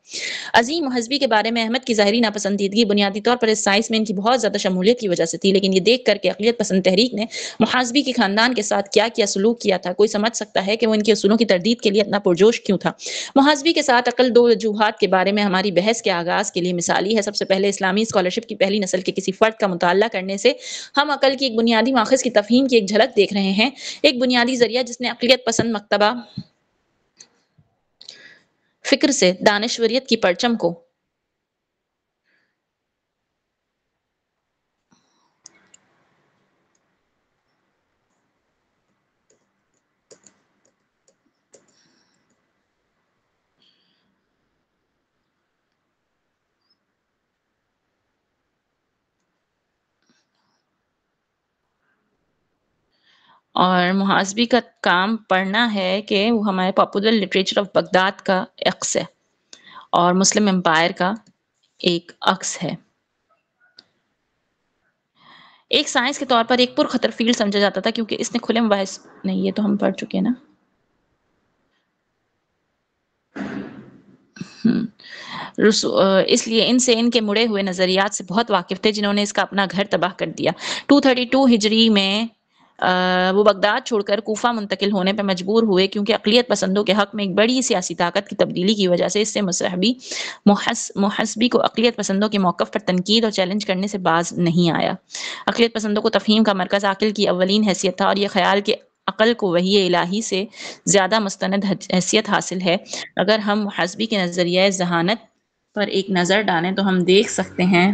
عظیم محاسبی کے بارے میں احمد کی ظاہری ناپسندیدگی بنیادی طور پر اس سائنس میں ان کی بہت زیادہ شمولیت کی وجہ سے تھی، لیکن یہ دیکھ کر کہ اقلیت پسند تحریک نے محاسبی کے خاندان کے ساتھ کیا کیا سلوک کیا تھا، کوئی سمجھ سکتا ہے کہ وہ ان کے اصولوں کی تردید کے لیے اتنا پرجوش کیوں تھا. محاسبی کے ساتھ عقل دو وجوہات کے بارے میں ہماری بحث کے آغاز کے لیے مثالی ہے. سب سے پہلے اسلامی اسکالرشپ کی پہلی نسل کے کسی فرد کا مطالعہ کرنے سے ہم عقل کی ایک بنیادی ماخذ کی تفہیم کی ایک جھلک دیکھ رہے ہیں، ایک بنیادی ذریعہ جس نے اقلیت پسند مکتبہ فکر سے دانشوریت کی پرچم کو اور محاسبی کا کام پڑھنا ہے کہ وہ ہمارے پاپولر لٹریچر آف بغداد کا عکس ہے اور مسلم امپائر کا ایک عکس ہے. ایک سائنس کے طور پر ایک پرخطر فیلڈ سمجھا جاتا تھا کیونکہ اس نے کھلے مباحث نہیں، یہ تو ہم پڑھ چکے ہیں نا. اس لیے ان کے مڑے ہوئے نظریات سے بہت واقف تھے جنہوں نے اس کا اپنا گھر تباہ کر دیا. 232 ہجری میں وہ بغداد چھوڑ کر کوفہ منتقل ہونے پہ مجبور ہوئے کیونکہ اقلیت پسندوں کے حق میں ایک بڑی سیاسی طاقت کی تبدیلی کی وجہ سے اس سے محسبی کو اقلیت پسندوں کے موقف پر تنقید اور چیلنج کرنے سے باز نہیں آیا. اقلیت پسندوں کو تفہیم کا مرکز عقل کی اولین حیثیت تھا اور یہ خیال کہ عقل کو وحی الہی سے زیادہ مستند حیثیت حاصل ہے. اگر ہم محاسبی کے نظریہ ذہانت پر ایک نظر ڈالیں تو ہم دیکھ سکتے ہیں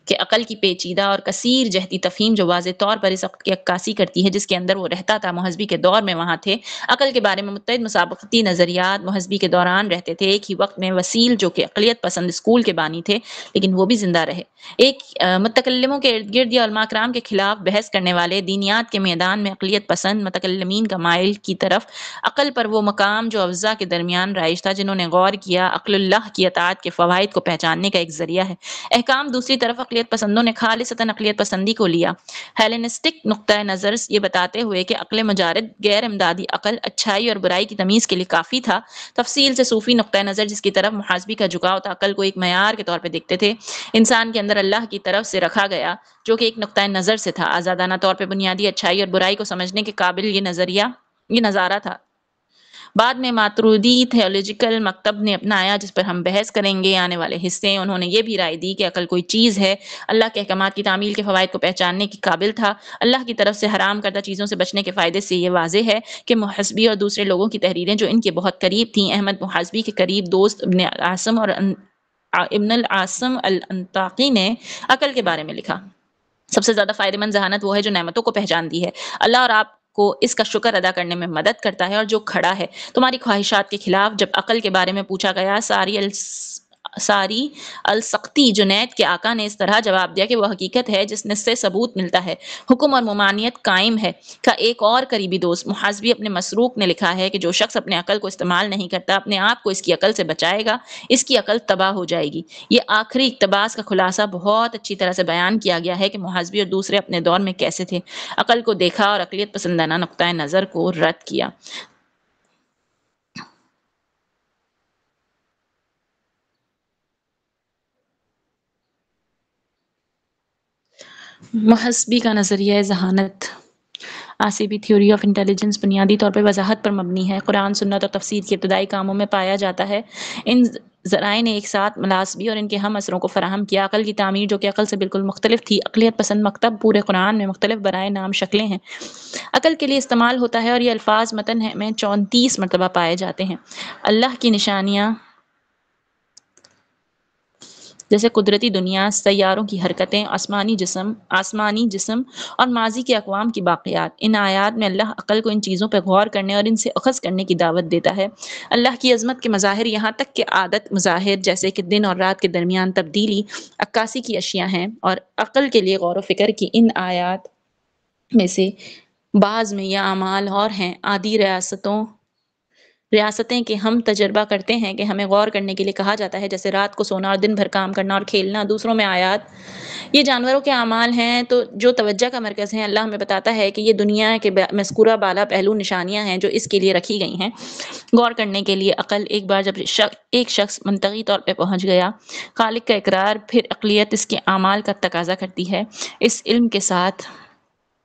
کہ عقل کی پیچیدہ اور کثیر جہتی تفہیم جو واضح طور پر اس عقل کی عکاسی کرتی ہے جس کے اندر وہ رہتا تھا. محاسبی کے دور میں وہاں تھے. عقل کے بارے میں متعدد مسابقتی نظریات محاسبی کے دوران رہتے تھے. ایک ہی وقت میں وسیل جو کہ اقلیت پسند اسکول کے بانی تھے لیکن وہ بھی زندہ رہے. ایک متکلموں کے ارد گرد یا علماء کرام کے خلاف بحث کرنے والے دینیات کے میدان میں اقلیت پسند متکلمین کا مائل کی طرف عقل پر وہ مقام جو افضا کے درمیان رائج تھا جنہوں نے غور کیا عقل اللہ کی اطاعت کے فوائد کو پہچاننے کا ایک ذریعہ ہے. احکام دوسری طرف اقلیت پسندوں نے خالصتاً اقلیت پسندی کو لیا. ہیلینسٹک نقطہ نظر یہ بتاتے ہوئے کہ عقل مجارد غیر امدادی عقل اچھائی اور برائی کی تمیز کے لیے کافی تھا. تفصیل سے صوفی نقطہ نظر جس کی طرف محاسبی کا جھکاؤ تھا عقل کو ایک معیار کے طور پہ دیکھتے تھے. انسان کے اندر اللہ کی طرف سے رکھا گیا جو کہ ایک نقطہ نظر سے تھا. آزادانہ طور پہ بنیادی اچھائی اور برائی کو سمجھنے کے قابل یہ نظارہ تھا. بعد میں ماترودی تھیولوجیکل مکتب نے اپنایا جس پر ہم بحث کریں گے آنے والے حصے. انہوں نے یہ بھی رائے دی کہ عقل کوئی چیز ہے. اللہ کے احکامات کی تعمیل کے فوائد کو پہچاننے کی قابل تھا. اللہ کی طرف سے حرام کردہ چیزوں سے بچنے کے فائدے سے یہ واضح ہے کہ محاسبی اور دوسرے لوگوں کی تحریریں جو ان کے بہت قریب تھیں. احمد محاسبی کے قریب دوست ابن العاصم الانطاقی نے عقل کے بارے میں لکھا. سب سے زیادہ فائدہ مند ذہانت وہ ہے جو نعمتوں کو پہچانتی ہے. اللہ اور آپ کو اس کا شکر ادا کرنے میں مدد کرتا ہے اور جو کھڑا ہے تمہاری خواہشات کے خلاف. جب عقل کے بارے میں پوچھا گیا ساری السقطی جنید کے آقا نے اس طرح جواب دیا کہ وہ حقیقت ہے جس سے ثبوت ملتا ہے حکم اور ممانعت قائم ہے. کا ایک اور قریبی دوست محاسبی اپنے مسروق نے لکھا ہے کہ جو شخص اپنے عقل کو استعمال نہیں کرتا اپنے آپ کو اس کی عقل سے بچائے گا اس کی عقل تباہ ہو جائے گی. یہ آخری اقتباس کا خلاصہ بہت اچھی طرح سے بیان کیا گیا ہے کہ محاسبی اور دوسرے اپنے دور میں کیسے تھے. عقل کو دیکھا اور عقلیت پسندانہ نقطہ نظر کو رد کیا. محاسبی کا نظریہ ذہانت آسیبی تھیوری آف انٹیلیجنس بنیادی طور پر وضاحت پر مبنی ہے. قرآن سنت اور تفسیر کے ابتدائی کاموں میں پایا جاتا ہے. ان ذرائع نے ایک ساتھ ملاسبی اور ان کے ہم اثروں کو فراہم کیا. عقل کی تعمیر جو کہ عقل سے بالکل مختلف تھی. اقلیت پسند مکتب پورے قرآن میں مختلف برائے نام شکلیں ہیں عقل کے لیے استعمال ہوتا ہے اور یہ الفاظ متن میں 34 مرتبہ پائے جاتے ہیں. اللہ کی نشانیاں جیسے قدرتی دنیا سیاروں کی حرکتیں آسمانی جسم اور ماضی کے اقوام کی باقیات. ان آیات میں اللہ عقل کو ان چیزوں پہ غور کرنے اور ان سے اخذ کرنے کی دعوت دیتا ہے. اللہ کی عظمت کے مظاہر یہاں تک کہ عادت مظاہر جیسے کہ دن اور رات کے درمیان تبدیلی عکاسی کی اشیاء ہیں اور عقل کے لیے غور و فکر کی. ان آیات میں سے بعض میں یہ اعمال اور ہیں عادی ریاستیں کہ ہم تجربہ کرتے ہیں کہ ہمیں غور کرنے کے لیے کہا جاتا ہے جیسے رات کو سونا اور دن بھر کام کرنا اور کھیلنا. دوسروں میں آیات یہ جانوروں کے اعمال ہیں تو جو توجہ کا مرکز ہیں. اللہ ہمیں بتاتا ہے کہ یہ دنیا کے مذکورہ بالا پہلو نشانیاں ہیں جو اس کے لیے رکھی گئی ہیں غور کرنے کے لیے. عقل ایک بار جب ایک شخص منطقی طور پہ پہنچ گیا خالق کا اقرار پھر عقلیت اس کے اعمال کا تقاضا کرتی ہے. اس علم کے ساتھ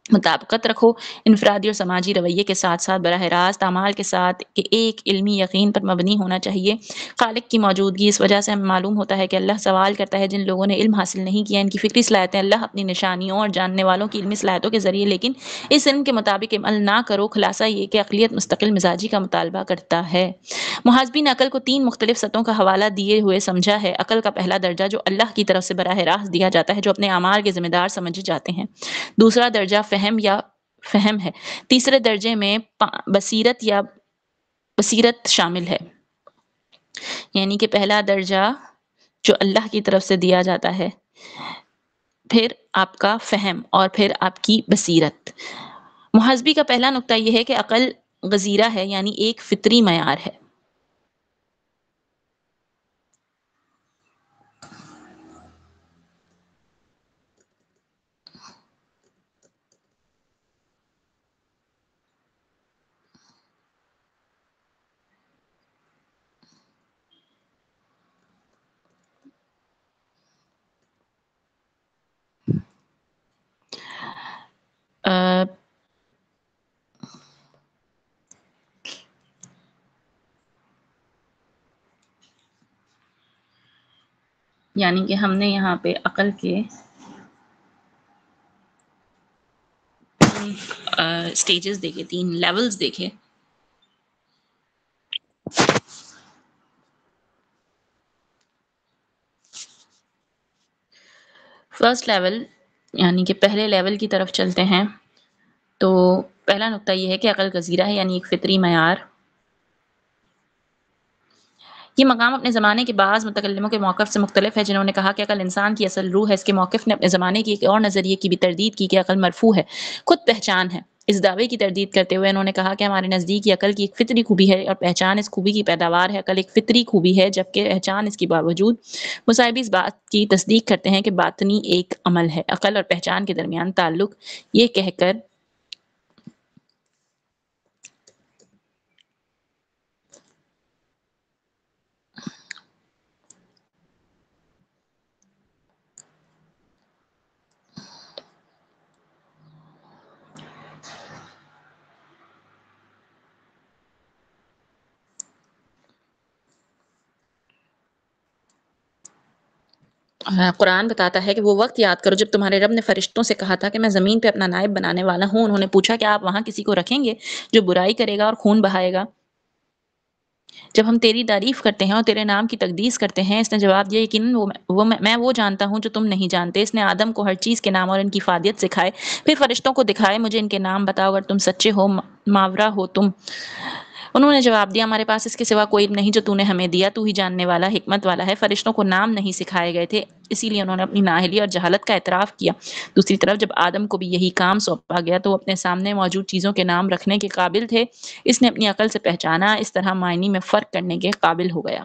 مطابقت رکھو انفرادی اور سماجی رویے کے ساتھ ساتھ براہ راست اعمال کے ساتھ کہ ایک علمی یقین پر مبنی ہونا چاہیے. خالق کی موجودگی اس وجہ سے ہمیں معلوم ہوتا ہے کہ اللہ سوال کرتا ہے جن لوگوں نے علم حاصل نہیں کیا ان کی فکری صلاحیتیں اللہ اپنی نشانیوں اور جاننے والوں کی علمی صلاحیتوں کے ذریعے لیکن اس علم کے مطابق عمل نہ کرو. خلاصہ یہ کہ عقلیت مستقل مزاجی کا مطالبہ کرتا ہے. محاسبی نے عقل کو 3 مختلف سطحوں کا حوالہ دیے ہوئے سمجھا ہے. عقل کا پہلا درجہ جو اللہ کی طرف سے براہ راست دیا جاتا ہے جو اپنے اعمال کے ذمہ دار سمجھے جاتے ہیں. دوسرا درجہ فہم ہے. تیسرے درجے میں بصیرت شامل ہے. یعنی کہ پہلا درجہ جو اللہ کی طرف سے دیا جاتا ہے پھر آپ کا فہم اور پھر آپ کی بصیرت. محاسبی کا پہلا نقطہ یہ ہے کہ عقل غزیرہ ہے یعنی ایک فطری معیار ہے. یعنی کہ ہم نے یہاں پہ عقل کے سٹیجز دیکھے، 3 لیولز دیکھے۔ فرسٹ لیول یعنی کہ پہلے لیول کی طرف چلتے ہیں تو پہلا نقطہ یہ ہے کہ عقل گزیرہ ہے، یعنی ایک فطری معیار۔ یہ مقام اپنے زمانے کے بعض متکلموں کے موقف سے مختلف ہے، جنہوں نے کہا کہ عقل انسان کی اصل روح ہے۔ اس کے موقف نے اپنے زمانے کی ایک اور نظریے کی بھی تردید کی کہ عقل مرفوع ہے، خود پہچان ہے۔ اس دعوے کی تردید کرتے ہوئے انہوں نے کہا کہ ہمارے نزدیک یہ عقل کی ایک فطری خوبی ہے اور پہچان اس خوبی کی پیداوار ہے۔ عقل ایک فطری خوبی ہے جبکہ پہچان اس کے باوجود۔ مصائبی اس بات کی تصدیق کرتے ہیں کہ باطنی ایک عمل ہے۔ عقل اور پہچان کے درمیان تعلق یہ کہہ کر قرآن بتاتا ہے کہ وہ وقت یاد کرو جب تمہارے رب نے فرشتوں سے کہا تھا کہ میں زمین پہ اپنا نائب بنانے والا ہوں۔ انہوں نے پوچھا کہ آپ وہاں کسی کو رکھیں گے جو برائی کرے گا اور خون بہائے گا؟ جب ہم تیری تعریف کرتے ہیں اور تیرے نام کی تقدیس کرتے ہیں، اس نے جواب دیا یقیناً میں وہ جانتا ہوں جو تم نہیں جانتے۔ اس نے آدم کو ہر چیز کے نام اور ان کی افادیت سکھائے، پھر فرشتوں کو دکھائے مجھے ان کے نام بتاؤ اگر تم سچے ہو، ماورا ہو تم۔ انہوں نے جواب دیا ہمارے پاس اس کے سوا کوئی علم نہیں جو تو نے ہمیں دیا، تو ہی جاننے والا حکمت والا ہے۔ فرشتوں کو نام نہیں سکھائے گئے تھے، اسی لیے انہوں نے اپنی نااہلی اور جہالت کا اعتراف کیا۔ دوسری طرف جب آدم کو بھی یہی کام سونپا گیا تو وہ اپنے سامنے موجود چیزوں کے نام رکھنے کے قابل تھے۔ اس نے اپنی عقل سے پہچانا، اس طرح معنی میں فرق کرنے کے قابل ہو گیا۔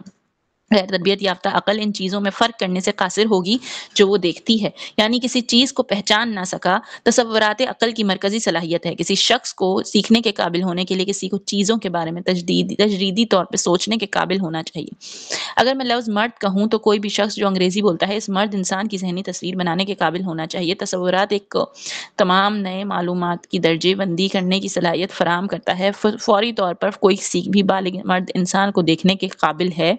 غیر تربیت یافتہ عقل ان چیزوں میں فرق کرنے سے قاصر ہوگی جو وہ دیکھتی ہے، یعنی کسی چیز کو پہچان نہ سکا۔ تصورات عقل کی مرکزی صلاحیت ہے۔ کسی شخص کو سیکھنے کے قابل ہونے کے لیے کسی کو چیزوں کے بارے میں تجریدی طور پہ سوچنے کے قابل ہونا چاہیے۔ اگر میں لفظ مرد کہوں تو کوئی بھی شخص جو انگریزی بولتا ہے اس مرد انسان کی ذہنی تصویر بنانے کے قابل ہونا چاہیے۔ تصورات ایک تمام نئے معلومات کی درجے بندی کرنے کی صلاحیت فراہم کرتا ہے۔ فوری طور پر کوئی بھی بالغ مرد انسان کو دیکھنے کے قابل ہے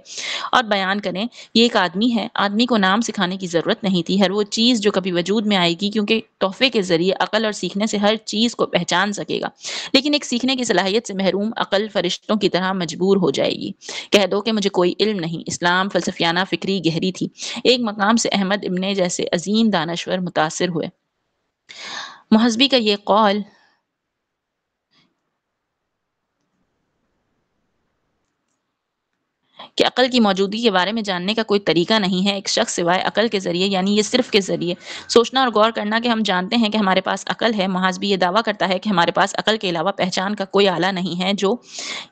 اور بیان کریں یہ ایک آدمی ہے۔ آدمی کو نام سکھانے کی ضرورت نہیں تھی، ہر وہ چیز جو کبھی وجود میں آئے گی، کیونکہ تحفے کے ذریعے عقل اور سیکھنے سے ہر چیز کو پہچان سکے گا۔ لیکن ایک سیکھنے کی صلاحیت سے محروم عقل فرشتوں کی طرح مجبور ہو جائے گی۔ کہہ دو کہ مجھے کوئی علم نہیں۔ اسلام فلسفیانہ فکری گہری تھی۔ ایک مقام سے احمد ابن جیسے عظیم دانشور متاثر ہوئے۔ محاسبی کا یہ قول کہ عقل کی موجودگی کے بارے میں جاننے کا کوئی طریقہ نہیں ہے ایک شخص سوائے عقل کے ذریعے، یعنی یہ صرف کے ذریعے سوچنا اور غور کرنا کہ ہم جانتے ہیں کہ ہمارے پاس عقل ہے۔ محاسبی یہ دعویٰ کرتا ہے کہ ہمارے پاس عقل کے علاوہ پہچان کا کوئی آلہ نہیں ہے، جو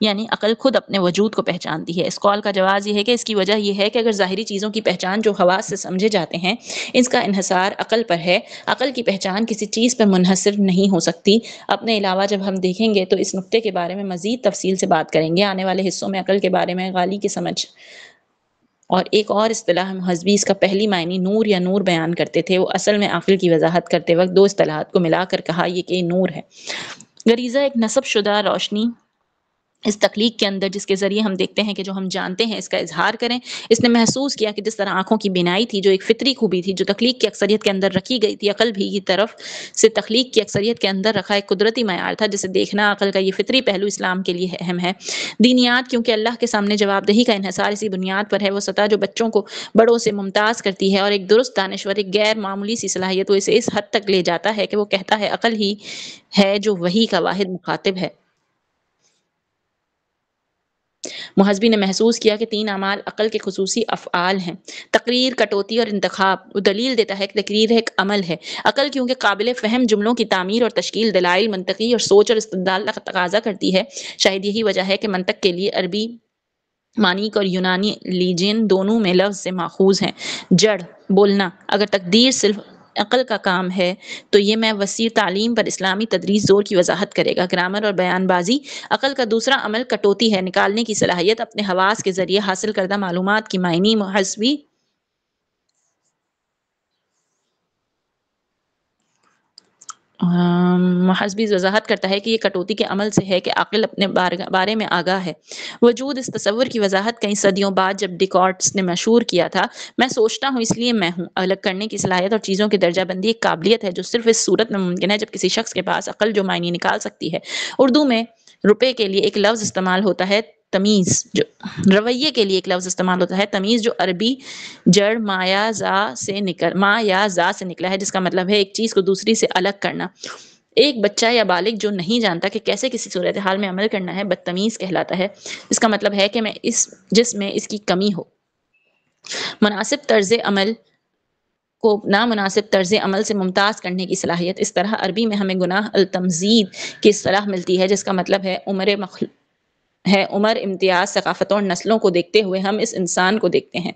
یعنی عقل خود اپنے وجود کو پہچانتی ہے۔ اس قول کا جواز یہ ہے کہ اس کی وجہ یہ ہے کہ اگر ظاہری چیزوں کی پہچان جو حواس سے سمجھے جاتے ہیں اس کا انحصار عقل پر ہے، عقل کی پہچان کسی چیز پر منحصر نہیں ہو سکتی۔ اپنے علاوہ جب ہم دیکھیں گے تو اس نقطے کے بارے میں مزید تفصیل سے بات کریں گے۔ آنے والے حصوں میں عقل کے بارے میں غالی کی سمجھ اور ایک اور اصطلاح محاسبی اس کا پہلی معنی نور یا نور بیان کرتے تھے۔ وہ اصل میں عقل کی وضاحت کرتے وقت دو اصطلاحات کو ملا کر کہا یہ کہ نور ہے۔ غریزہ ایک نصب شدہ روشنی اس تخلیق کے اندر جس کے ذریعے ہم دیکھتے ہیں کہ جو ہم جانتے ہیں اس کا اظہار کریں۔ اس نے محسوس کیا کہ جس طرح آنکھوں کی بینائی تھی جو ایک فطری خوبی تھی جو تخلیق کی اکثریت کے اندر رکھی گئی تھی، عقل بھی کی طرف سے تخلیق کی اکثریت کے اندر رکھا ایک قدرتی معیار تھا جسے دیکھنا عقل کا یہ فطری پہلو اسلام کے لیے اہم ہے۔ دینیات کیونکہ اللہ کے سامنے جواب دہی کا انحصار اسی بنیاد پر ہے، وہ سطح جو بچوں کو بڑوں سے ممتاز کرتی ہے اور ایک درست دانشور ایک غیر معمولی سی صلاحیت وہ اسے اس حد تک لے جاتا ہے کہ وہ کہتا ہے عقل ہی ہے جو وحی کا واحد مخاطب ہے۔ محاسبی نے محسوس کیا کہ 3 اعمال عقل کے خصوصی افعال ہیں: تقریر، کٹوتی اور انتخاب۔ وہ دلیل دیتا ہے کہ تقریر ایک عمل ہے۔ عقل کیونکہ قابل فہم جملوں کی تعمیر اور تشکیل دلائل، منطقی اور سوچ اور استدلال کا تقاضا کرتی ہے۔ شاید یہی وجہ ہے کہ منطق کے لیے عربی مانیک اور یونانی لیجن دونوں میں لفظ سے ماخوذ ہیں۔ جڑ بولنا۔ اگر تقدیر صرف عقل کا کام ہے تو یہ میں وسیع تعلیم پر اسلامی تدریس زور کی وضاحت کرے گا۔ گرامر اور بیان بازی۔ عقل کا دوسرا عمل کٹوتی ہے، نکالنے کی صلاحیت اپنے حواس کے ذریعے حاصل کردہ معلومات کی معنی۔ محاسبی محاسبی وضاحت کرتا ہے کہ یہ کٹوتی کے عمل سے ہے کہ عاقل اپنے بارے میں آگاہ ہے۔ وجود اس تصور کی وضاحت کئی صدیوں بعد جب ڈیکارٹس نے مشہور کیا تھا، میں سوچتا ہوں اس لیے میں ہوں، الگ کرنے کی صلاحیت اور چیزوں کی درجہ بندی ایک قابلیت ہے جو صرف اس صورت میں ممکن ہے جب کسی شخص کے پاس عقل جو معنی نکال سکتی ہے۔ اردو میں روپے کے لیے ایک لفظ استعمال ہوتا ہے تمیز، جو رویے کے لیے ایک لفظ استعمال ہوتا ہے تمیز، جو عربی جڑ ما یا زا سے نکلا ہے، جس کا مطلب ہے ایک چیز کو دوسری سے الگ کرنا۔ ایک بچہ یا بالغ جو نہیں جانتا کہ کیسے کسی صورتحال میں عمل کرنا ہے بدتمیز کہلاتا ہے۔ اس کا مطلب ہے کہ جس میں اس کی کمی ہو۔ مناسب طرز عمل کو نامناسب طرز عمل سے ممتاز کرنے کی صلاحیت۔ اس طرح عربی میں ہمیں گناہ التمزید کی اصطلاح ملتی ہے، جس کا مطلب ہے عمر، امتیاز، ثقافتوں اور نسلوں کو دیکھتے ہوئے ہم اس انسان کو دیکھتے ہیں۔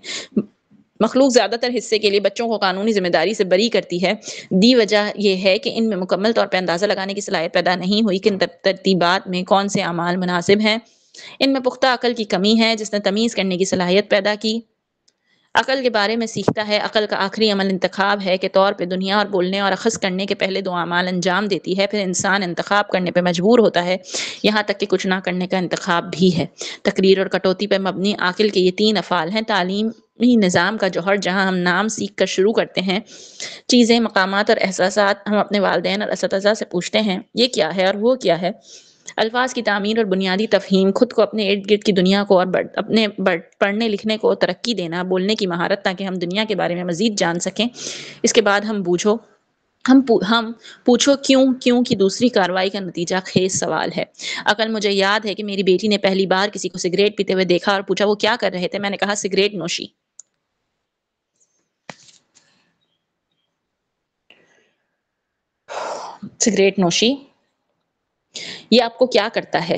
مخلوق زیادہ تر حصے کے لیے بچوں کو قانونی ذمہ داری سے بری کرتی ہے۔ دی وجہ یہ ہے کہ ان میں مکمل طور پہ اندازہ لگانے کی صلاحیت پیدا نہیں ہوئی کہ ان ترتیبات میں کون سے اعمال مناسب ہیں۔ ان میں پختہ عقل کی کمی ہے جس نے تمیز کرنے کی صلاحیت پیدا کی۔ عقل کے بارے میں سیکھتا ہے۔ عقل کا آخری عمل انتخاب ہے کے طور پہ دنیا اور بولنے اور اخذ کرنے کے پہلے دو اعمال انجام دیتی ہے، پھر انسان انتخاب کرنے پہ مجبور ہوتا ہے، یہاں تک کہ کچھ نہ کرنے کا انتخاب بھی ہے۔ تقریر اور کٹوتی پہ مبنی عاقل کے یہ تین افعال ہیں۔ تعلیمی نظام کا جوہر جہاں ہم نام سیکھ کر شروع کرتے ہیں، چیزیں، مقامات اور احساسات ہم اپنے والدین اور اساتذہ سے پوچھتے ہیں یہ کیا ہے اور وہ کیا ہے۔ الفاظ کی تعمیر اور بنیادی تفہیم، خود کو اپنے ارد گرد کی دنیا کو اور اپنے پڑھنے لکھنے کو ترقی دینا، بولنے کی مہارت تاکہ ہم دنیا کے بارے میں مزید جان سکیں۔ اس کے بعد ہم پوچھو کیوں کی دوسری کارروائی کا نتیجہ خیز سوال ہے۔ عقل مجھے یاد ہے کہ میری بیٹی نے پہلی بار کسی کو سگریٹ پیتے ہوئے دیکھا اور پوچھا وہ کیا کر رہے تھے، میں نے کہا سگریٹ نوشی۔ سگریٹ نوشی یہ آپ کو کیا کرتا ہے؟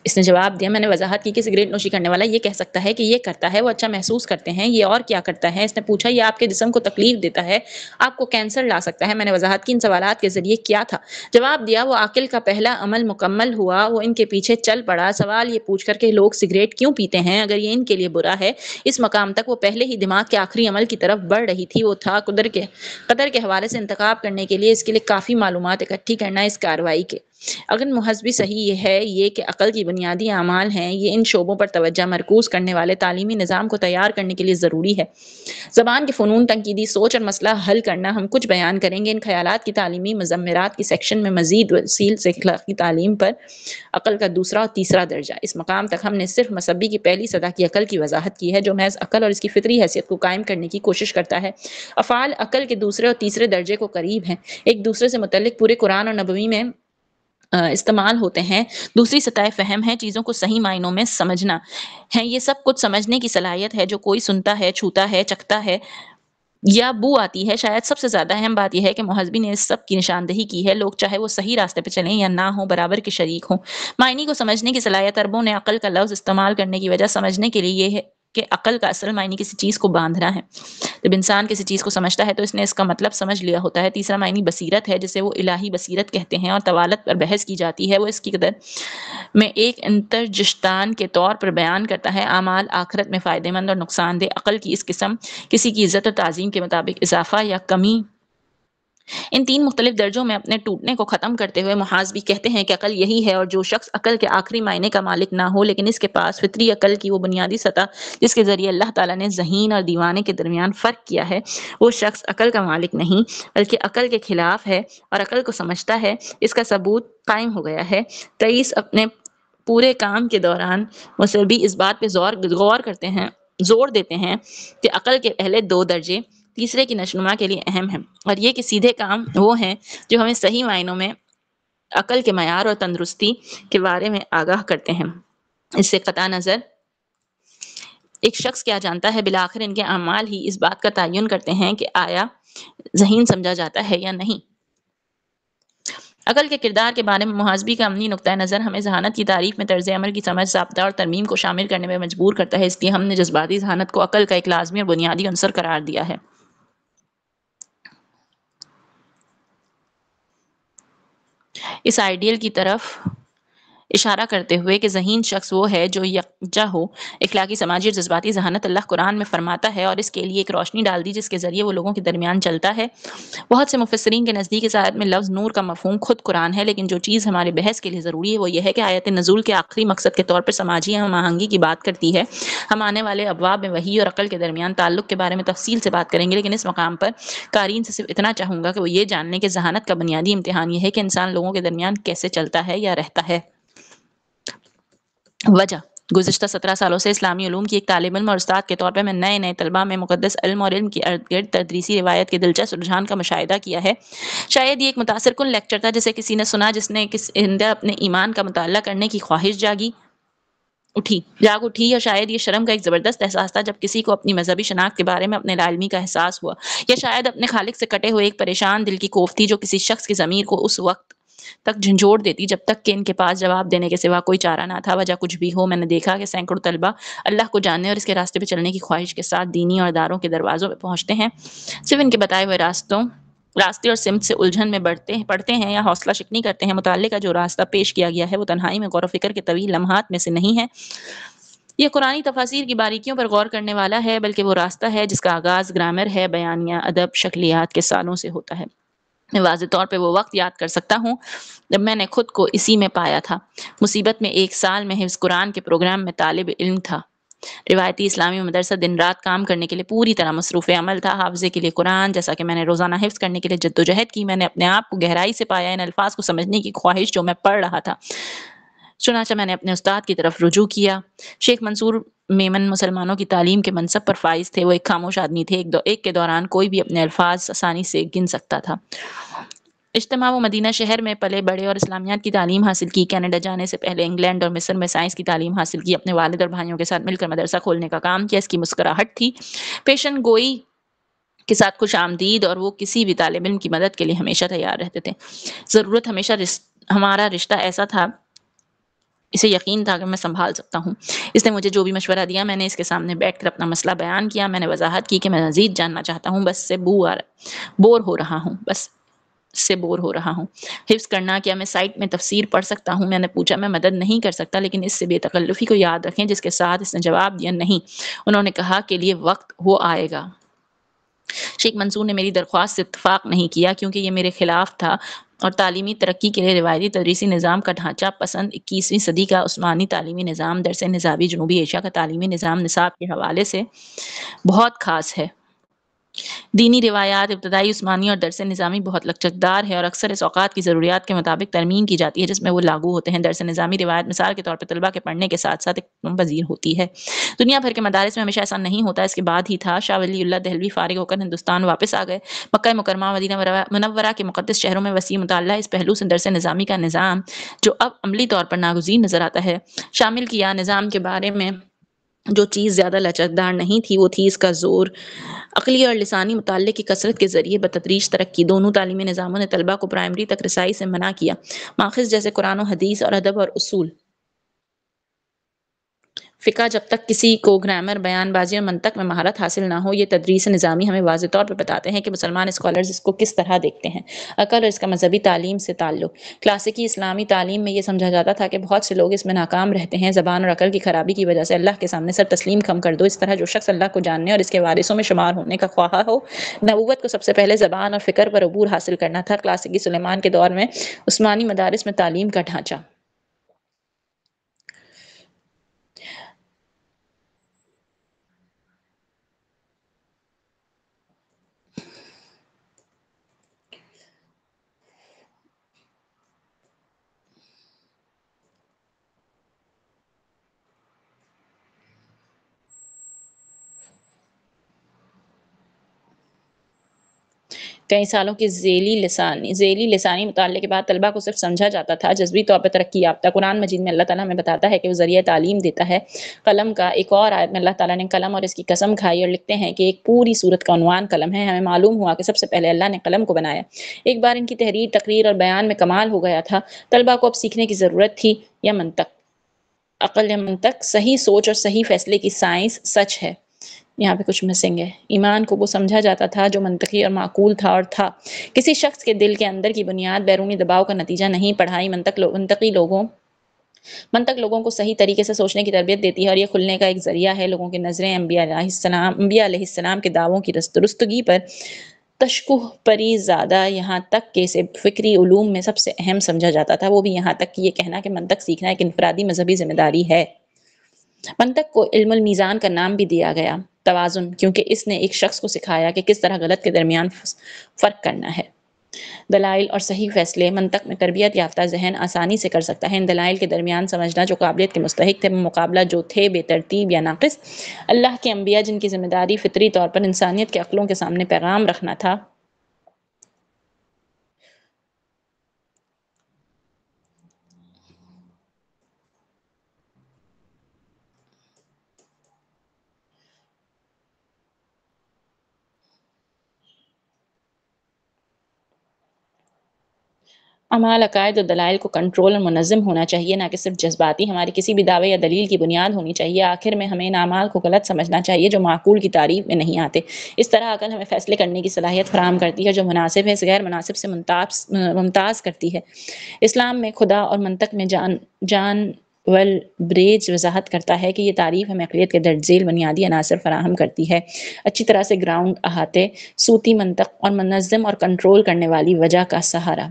اس نے جواب دیا، میں نے وضاحت کی کہ سگریٹ نوشی کرنے والا یہ کہہ سکتا ہے کہ یہ کرتا ہے وہ اچھا محسوس کرتے ہیں، یہ اور کیا کرتا ہے؟ اس نے پوچھا یہ آپ کے جسم کو تکلیف دیتا ہے، آپ کو کینسر لا سکتا ہے۔ میں نے وضاحت کی ان سوالات کے ذریعے کیا تھا؟ جواب دیا وہ عاقل کا پہلا عمل مکمل ہوا، وہ ان کے پیچھے چل پڑا، سوال یہ پوچھ کر کہ لوگ سگریٹ کیوں پیتے ہیں اگر یہ ان کے لیے برا ہے۔ اس مقام تک وہ پہلے ہی دماغ کے آخری عمل کی طرف بڑھ رہی تھی، وہ تھا قدر کے حوالے سے انتخاب کرنے کے لیے اس کے لیے کافی معلومات اکٹھی کرنا اس کارروائی کے۔ اگر محاسبی صحیح ہے یہ کہ عقل کی بنیادی اعمال ہیں، یہ ان شعبوں پر توجہ مرکوز کرنے والے تعلیمی نظام کو تیار کرنے کے لیے ضروری ہے۔ زبان کے فنون، تنقیدی سوچ اور مسئلہ حل کرنا ہم کچھ بیان کریں گے۔ ان خیالات کی تعلیمی مضمرات کی سیکشن میں مزید وسیل سے اخلاقی تعلیم پر عقل کا دوسرا اور تیسرا درجہ۔ اس مقام تک ہم نے صرف مصبی کی پہلی سطح کی عقل کی وضاحت کی ہے جو محض عقل اور اس کی فطری حیثیت کو قائم کرنے کی کوشش کرتا ہے۔ افعال عقل کے دوسرے اور تیسرے درجے کو قریب ہیں، ایک دوسرے سے متعلق پورے قرآن اور نبوی میں استعمال ہوتے ہیں۔ دوسری سطح فہم ہے چیزوں کو صحیح معنوں میں سمجھنا ہے، یہ سب کچھ سمجھنے کی صلاحیت ہے جو کوئی سنتا ہے، چھوتا ہے، چکھتا ہے یا بو آتی ہے۔ شاید سب سے زیادہ اہم بات یہ ہے کہ محاسبی نے اس سب کی نشاندہی کی ہے، لوگ چاہے وہ صحیح راستے پہ چلیں یا نہ ہوں برابر کے شریک ہوں۔ معنی کو سمجھنے کی صلاحیت عربوں نے عقل کا لفظ استعمال کرنے کی وجہ سمجھنے کے لیے یہ ہے کہ عقل کا اصل معنی کسی چیز کو باندھنا ہے۔ جب انسان کسی چیز کو سمجھتا ہے تو اس نے اس کا مطلب سمجھ لیا ہوتا ہے۔ تیسرا معنی بصیرت ہے جسے وہ الہی بصیرت کہتے ہیں اور طوالت پر بحث کی جاتی ہے، وہ اس کی قدر میں ایک انترجشتان کے طور پر بیان کرتا ہے۔ اعمال آخرت میں فائدہ مند اور نقصان دہ، عقل کی اس قسم کسی کی عزت اور تعظیم کے مطابق اضافہ یا کمی۔ ان تین مختلف درجوں میں اپنے ٹوٹنے کو ختم کرتے ہوئے محاسبی کہتے ہیں کہ عقل یہی ہے، اور جو شخص عقل کے آخری معنی کا مالک نہ ہو لیکن اس کے پاس فطری عقل کی وہ بنیادی سطح جس کے ذریعے اللہ تعالیٰ نے ذہین اور دیوانے کے درمیان فرق کیا ہے، وہ شخص عقل کا مالک نہیں بلکہ عقل کے خلاف ہے اور عقل کو سمجھتا ہے۔ اس کا ثبوت قائم ہو گیا ہے۔ رئیس اپنے پورے کام کے دوران مصربی اس بات پہ زور دیتے ہیں کہ عقل کے پہلے دو درجے تیسرے کی نشوونما کے لیے اہم ہیں، اور یہ کہ سیدھے کام وہ ہیں جو ہمیں صحیح معنوں میں عقل کے معیار اور تندرستی کے بارے میں آگاہ کرتے ہیں۔ اس سے قطع نظر ایک شخص کیا جانتا ہے، بالآخر ان کے اعمال ہی اس بات کا تعین کرتے ہیں کہ آیا ذہین سمجھا جاتا ہے یا نہیں۔ عقل کے کردار کے بارے میں محاسبی کا عملی نقطہ نظر ہمیں ذہانت کی تعریف میں طرز عمل کی سمجھ، ضابطہ اور ترمیم کو شامل کرنے میں مجبور کرتا ہے، اس لیے ہم نے جذباتی ذہانت کو عقل کا ایک لازمی اور بنیادی عنصر قرار دیا ہے۔ اس آئیڈیل کی طرف اشارہ کرتے ہوئے کہ ذہین شخص وہ ہے جو یکجا ہو، اخلاقی، سماجی اور جذباتی ذہانت اللہ قرآن میں فرماتا ہے اور اس کے لیے ایک روشنی ڈال دی جس کے ذریعے وہ لوگوں کے درمیان چلتا ہے۔ بہت سے مفسرین کے نزدیک اس آیت میں لفظ نور کا مفہوم خود قرآن ہے، لیکن جو چیز ہمارے بحث کے لیے ضروری ہے وہ یہ ہے کہ آیت نزول کے آخری مقصد کے طور پر سماجی ہم آہنگی کی بات کرتی ہے۔ ہم آنے والے ابواب میں وحی اور عقل کے درمیان تعلق کے بارے میں تفصیل سے بات کریں گے، لیکن اس مقام پر قارئین سے صرف اتنا چاہوں گا کہ وہ یہ جان لیں کہ ذہانت کا بنیادی امتحان یہ ہے کہ انسان لوگوں کے درمیان کیسے چلتا ہے یا رہتا ہے۔ وجہ: گزشتہ 17 سالوں سے اسلامی علوم کی ایک طالب علم اور استاد کے طور پر میں نئے طلباء میں مقدس علم اور علم کی ارد گرد تدریسی روایت کے دلچسپ رجحان کا مشاہدہ کیا ہے۔ شاید یہ ایک متاثر کن لیکچر تھا جسے کسی نے سنا، جس نے اندر اپنے ایمان کا مطالعہ کرنے کی خواہش جاگ اٹھی، یا شاید یہ شرم کا ایک زبردست احساس تھا جب کسی کو اپنی مذہبی شناخت کے بارے میں اپنے لا علمی کا احساس ہوا، یا شاید اپنے خالق سے کٹے ہوئے ایک پریشان دل کی کوفتی جو کسی شخص کی ضمیر کو اس وقت تک جھنجھوڑ دیتی جب تک کہ ان کے پاس جواب دینے کے سوا کوئی چارہ نہ تھا۔ وجہ کچھ بھی ہو، میں نے دیکھا کہ سینکڑوں طلباء اللہ کو جاننے اور اس کے راستے پہ چلنے کی خواہش کے ساتھ دینی اور اداروں کے دروازوں پہ پہنچتے ہیں، صرف ان کے بتائے ہوئے راستے اور سمت سے الجھن میں پڑھتے ہیں یا حوصلہ شکنی کرتے ہیں۔ مطالعے کا جو راستہ پیش کیا گیا ہے وہ تنہائی میں غور و فکر کے طویل لمحات میں سے نہیں ہے، یہ قرآنی تفاسیر کی باریکیوں پر غور کرنے والا ہے، بلکہ وہ راستہ ہے جس کا آغاز گرامر ہے، بیانیہ، ادب، شکلیات کے سالوں سے ہوتا ہے۔ میں واضح طور پہ وہ وقت یاد کر سکتا ہوں جب میں نے خود کو اسی میں پایا تھا۔ مصیبت میں 1 سال میں حفظ قرآن کے پروگرام میں طالب علم تھا۔ روایتی اسلامی مدرسہ دن رات کام کرنے کے لیے پوری طرح مصروف عمل تھا۔ حافظے کے لیے قرآن جیسا کہ میں نے روزانہ حفظ کرنے کے لیے جدوجہد کی، میں نے اپنے آپ کو گہرائی سے پایا۔ ان الفاظ کو سمجھنے کی خواہش جو میں پڑھ رہا تھا، چنانچہ میں نے اپنے استاد کی طرف رجوع کیا۔ شیخ منصور میمن مسلمانوں کی تعلیم کے منصب پر فائز تھے۔ وہ ایک خاموش آدمی تھے، ایک کے دوران کوئی بھی اپنے الفاظ آسانی سے گن سکتا تھا۔ اجتماع و مدینہ شہر میں پلے بڑے اور اسلامیات کی تعلیم حاصل کی۔ کینیڈا جانے سے پہلے انگلینڈ اور مصر میں سائنس کی تعلیم حاصل کی۔ اپنے والد اور بھائیوں کے ساتھ مل کر مدرسہ کھولنے کا کام کیا۔ اس کی مسکراہٹ تھی، پیشن گوئی کے ساتھ خوش آمدید، اور وہ کسی بھی طالب علم کی مدد کے لیے ہمیشہ تیار رہتے تھے۔ ضرورت ہمیشہ ہمارا رشتہ ایسا تھا، اسے یقین تھا کہ میں سنبھال سکتا ہوں۔ اس نے مجھے جو بھی مشورہ دیا، میں نے اس کے سامنے بیٹھ کر اپنا مسئلہ بیان کیا۔ میں نے وضاحت کی کہ میں مزید جاننا چاہتا ہوں، بس سے بور ہو رہا ہوں۔ حفظ کرنا، کیا میں سائٹ میں تفسیر پڑھ سکتا ہوں؟ میں نے پوچھا۔ میں مدد نہیں کر سکتا، لیکن اس سے بے تکلفی کو یاد رکھیں، جس کے ساتھ اس نے جواب دیا، نہیں۔ انہوں نے کہا کے لیے وقت وہ آئے گا۔ شیخ منصور نے میری درخواست سے اتفاق نہیں کیا کیونکہ یہ میرے خلاف تھا اور تعلیمی ترقی کے لیے روایتی تدریسی نظام کا ڈھانچہ پسند 21ویں صدی کا عثمانی تعلیمی نظام درس نصابی جنوبی ایشیا کا تعلیمی نظام نصاب کے حوالے سے بہت خاص ہے۔ دینی روایات ابتدائی عثمانی اور درس نظامی بہت لچکدار ہے اور اکثر اس اوقات کی ضروریات کے مطابق ترمیم کی جاتی ہے جس میں وہ لاگو ہوتے ہیں۔ درس نظامی روایت مثال کے طور پر طلباء کے پڑھنے کے ساتھ ساتھ ایک پذیر ہوتی ہے۔ دنیا بھر کے مدارس میں ہمیشہ ایسا نہیں ہوتا، اس کے بعد ہی تھا۔ شاہ ولی اللہ دہلوی فارغ ہو کر ہندوستان واپس آ گئے۔ مکہ مکرمہ، مدینہ منورہ کے مقدس شہروں میں وسیع مطالعہ اس پہلو سے درس نظامی کا نظام، جو اب عملی طور پر ناگزیر نظر آتا ہے، شامل کیا۔ نظام کے بارے میں جو چیز زیادہ لچکدار نہیں تھی وہ تھی اس کا زور۔ عقلی اور لسانی مطالعے کی کثرت کے ذریعے بتدریج ترقی۔ دونوں تعلیمی نظاموں نے طلباء کو پرائمری تک رسائی سے منع کیا۔ ماخذ جیسے قرآن و حدیث اور ادب اور اصول فقہ، جب تک کسی کو گرامر، بیان بازی اور منطق میں مہارت حاصل نہ ہو۔ یہ تدریس نظامی ہمیں واضح طور پر بتاتے ہیں کہ مسلمان اسکالرز اس کو کس طرح دیکھتے ہیں۔ عقل اور اس کا مذہبی تعلیم سے تعلق۔ کلاسیکی اسلامی تعلیم میں یہ سمجھا جاتا تھا کہ بہت سے لوگ اس میں ناکام رہتے ہیں۔ زبان اور عقل کی خرابی کی وجہ سے اللہ کے سامنے سر تسلیم خم کر دو۔ اس طرح جو شخص اللہ کو جاننے اور اس کے وارثوں میں شمار ہونے کا خواہاں ہو، نبوت کو سب سے پہلے زبان اور فکر پر عبور حاصل کرنا تھا۔ کلاسیکی سلیمان کے دور میں عثمانی مدارس میں تعلیم کا ڈھانچہ کئی سالوں کے ذیلی لسانی مطالعے کے بعد طلباء کو صرف سمجھا جاتا تھا جذبی طور پر ترقی یافتہ۔ قرآن مجید میں اللہ تعالیٰ ہمیں بتاتا ہے کہ وہ ذریعہ تعلیم دیتا ہے، قلم کا۔ ایک اور آیت میں اللہ تعالیٰ نے قلم اور اس کی قسم کھائی اور لکھتے ہیں کہ ایک پوری سورت کا عنوان قلم ہے۔ ہمیں معلوم ہوا کہ سب سے پہلے اللہ نے قلم کو بنایا۔ ایک بار ان کی تحریر، تقریر اور بیان میں کمال ہو گیا تھا، طلباء کو اب سیکھنے کی ضرورت تھی یا منطق، عقل یا منطق، صحیح سوچ اور صحیح فیصلے کی سائنس سچ ہے۔ یہاں پہ کچھ مسنگ ہے۔ ایمان کو وہ سمجھا جاتا تھا جو منطقی اور معقول تھا۔ کسی شخص کے دل کے اندر کی بنیاد بیرونی دباؤ کا نتیجہ نہیں۔ پڑھائی منطقی لوگوں منطق لوگوں کو صحیح طریقے سے سوچنے کی تربیت دیتی ہے اور یہ کھلنے کا ایک ذریعہ ہے لوگوں کی نظریں انبیاء علیہ السلام کے دعووں کی درستگی پر تشکہ پری زیادہ، یہاں تک کہ اسے فکری علوم میں سب سے اہم سمجھا جاتا تھا، وہ بھی یہاں تک کہ یہ کہنا کہ منطق سیکھنا ایک انفرادی مذہبی ذمہ داری ہے۔ منطق کو علم المیزان کا نام بھی دیا گیا، توازن، کیونکہ اس نے ایک شخص کو سکھایا کہ کس طرح غلط کے درمیان فرق کرنا ہے۔ دلائل اور صحیح فیصلے منطق میں تربیت یافتہ ذہن آسانی سے کر سکتا ہے۔ ان دلائل کے درمیان سمجھنا جو قابلیت کے مستحق تھے مقابلہ جو تھے بے ترتیب یا ناقص، اللہ کے انبیاء جن کی ذمہ داری فطری طور پر انسانیت کے عقلوں کے سامنے پیغام رکھنا تھا، اعمال، عقائد اور دلائل کو کنٹرول اور منظم ہونا چاہیے، نہ کہ صرف جذباتی۔ ہماری کسی بھی دعوے یا دلیل کی بنیاد ہونی چاہیے۔ آخر میں ہمیں ان اعمال کو غلط سمجھنا چاہیے جو معقول کی تعریف میں نہیں آتے۔ اس طرح عقل ہمیں فیصلے کرنے کی صلاحیت فراہم کرتی ہے جو مناسب ہے غیر مناسب سے ممتاز کرتی ہے۔ اسلام میں خدا اور منطق میں جان بریج وضاحت کرتا ہے کہ یہ تعریف ہمیں عقلیت کے درج ذیل بنیادی عناصر فراہم کرتی ہے: اچھی طرح سے گراؤنڈ احاطے، صوتی منطق اور منظم اور کنٹرول کرنے والی وجہ کا سہارا۔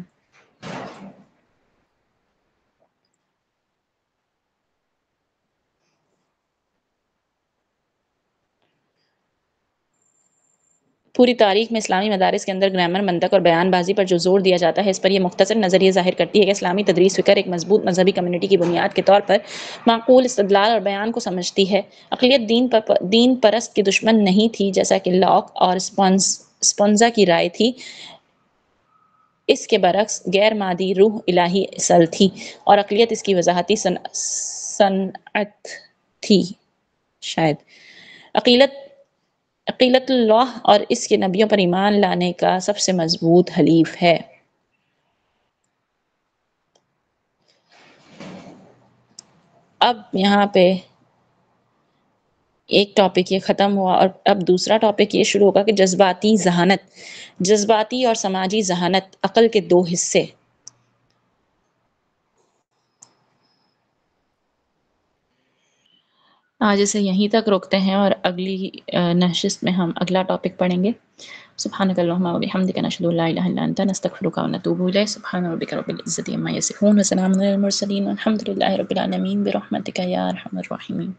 پوری تاریخ میں اسلامی مدارس کے اندر گرامر، منطق اور بیان بازی پر جو زور دیا جاتا ہے، اس پر یہ مختصر نظریہ ظاہر کرتی ہے کہ اسلامی تدریس فکر ایک مضبوط مذہبی کمیونٹی کی بنیاد کے طور پر معقول استدلال اور بیان کو سمجھتی ہے۔ عقلیت دین پرست کی دشمن نہیں تھی جیسا کہ لاک اور اسپنوزا کی رائے تھی، اس کے برعکس غیر مادی روح الہی اصل تھی، اور عقلیت اس کی وضاحتی صنعت تھی۔ شاید عقیدت اللہ اور اس کے نبیوں پر ایمان لانے کا سب سے مضبوط حلیف ہے۔ اب یہاں پہ ایک ٹاپک یہ ختم ہوا اور اب دوسرا ٹاپک یہ شروع ہوگا کہ جذباتی ذہانت، جذباتی اور سماجی ذہانت، عقل کے دو حصے۔ آج اسے یہیں تک روکتے ہیں اور اگلی نشست میں ہم اگلا ٹاپک پڑھیں گے۔ سبحانک اللہم و بحمدک، نشہد ان لا الہ الا انت، نستغفرک و نتوب الیک۔ سبحان ربک رب العزۃ عما یصفون، وسلام علی المرسلین، والحمد للہ رب العالمین، برحمتک یا ارحم الراحمین۔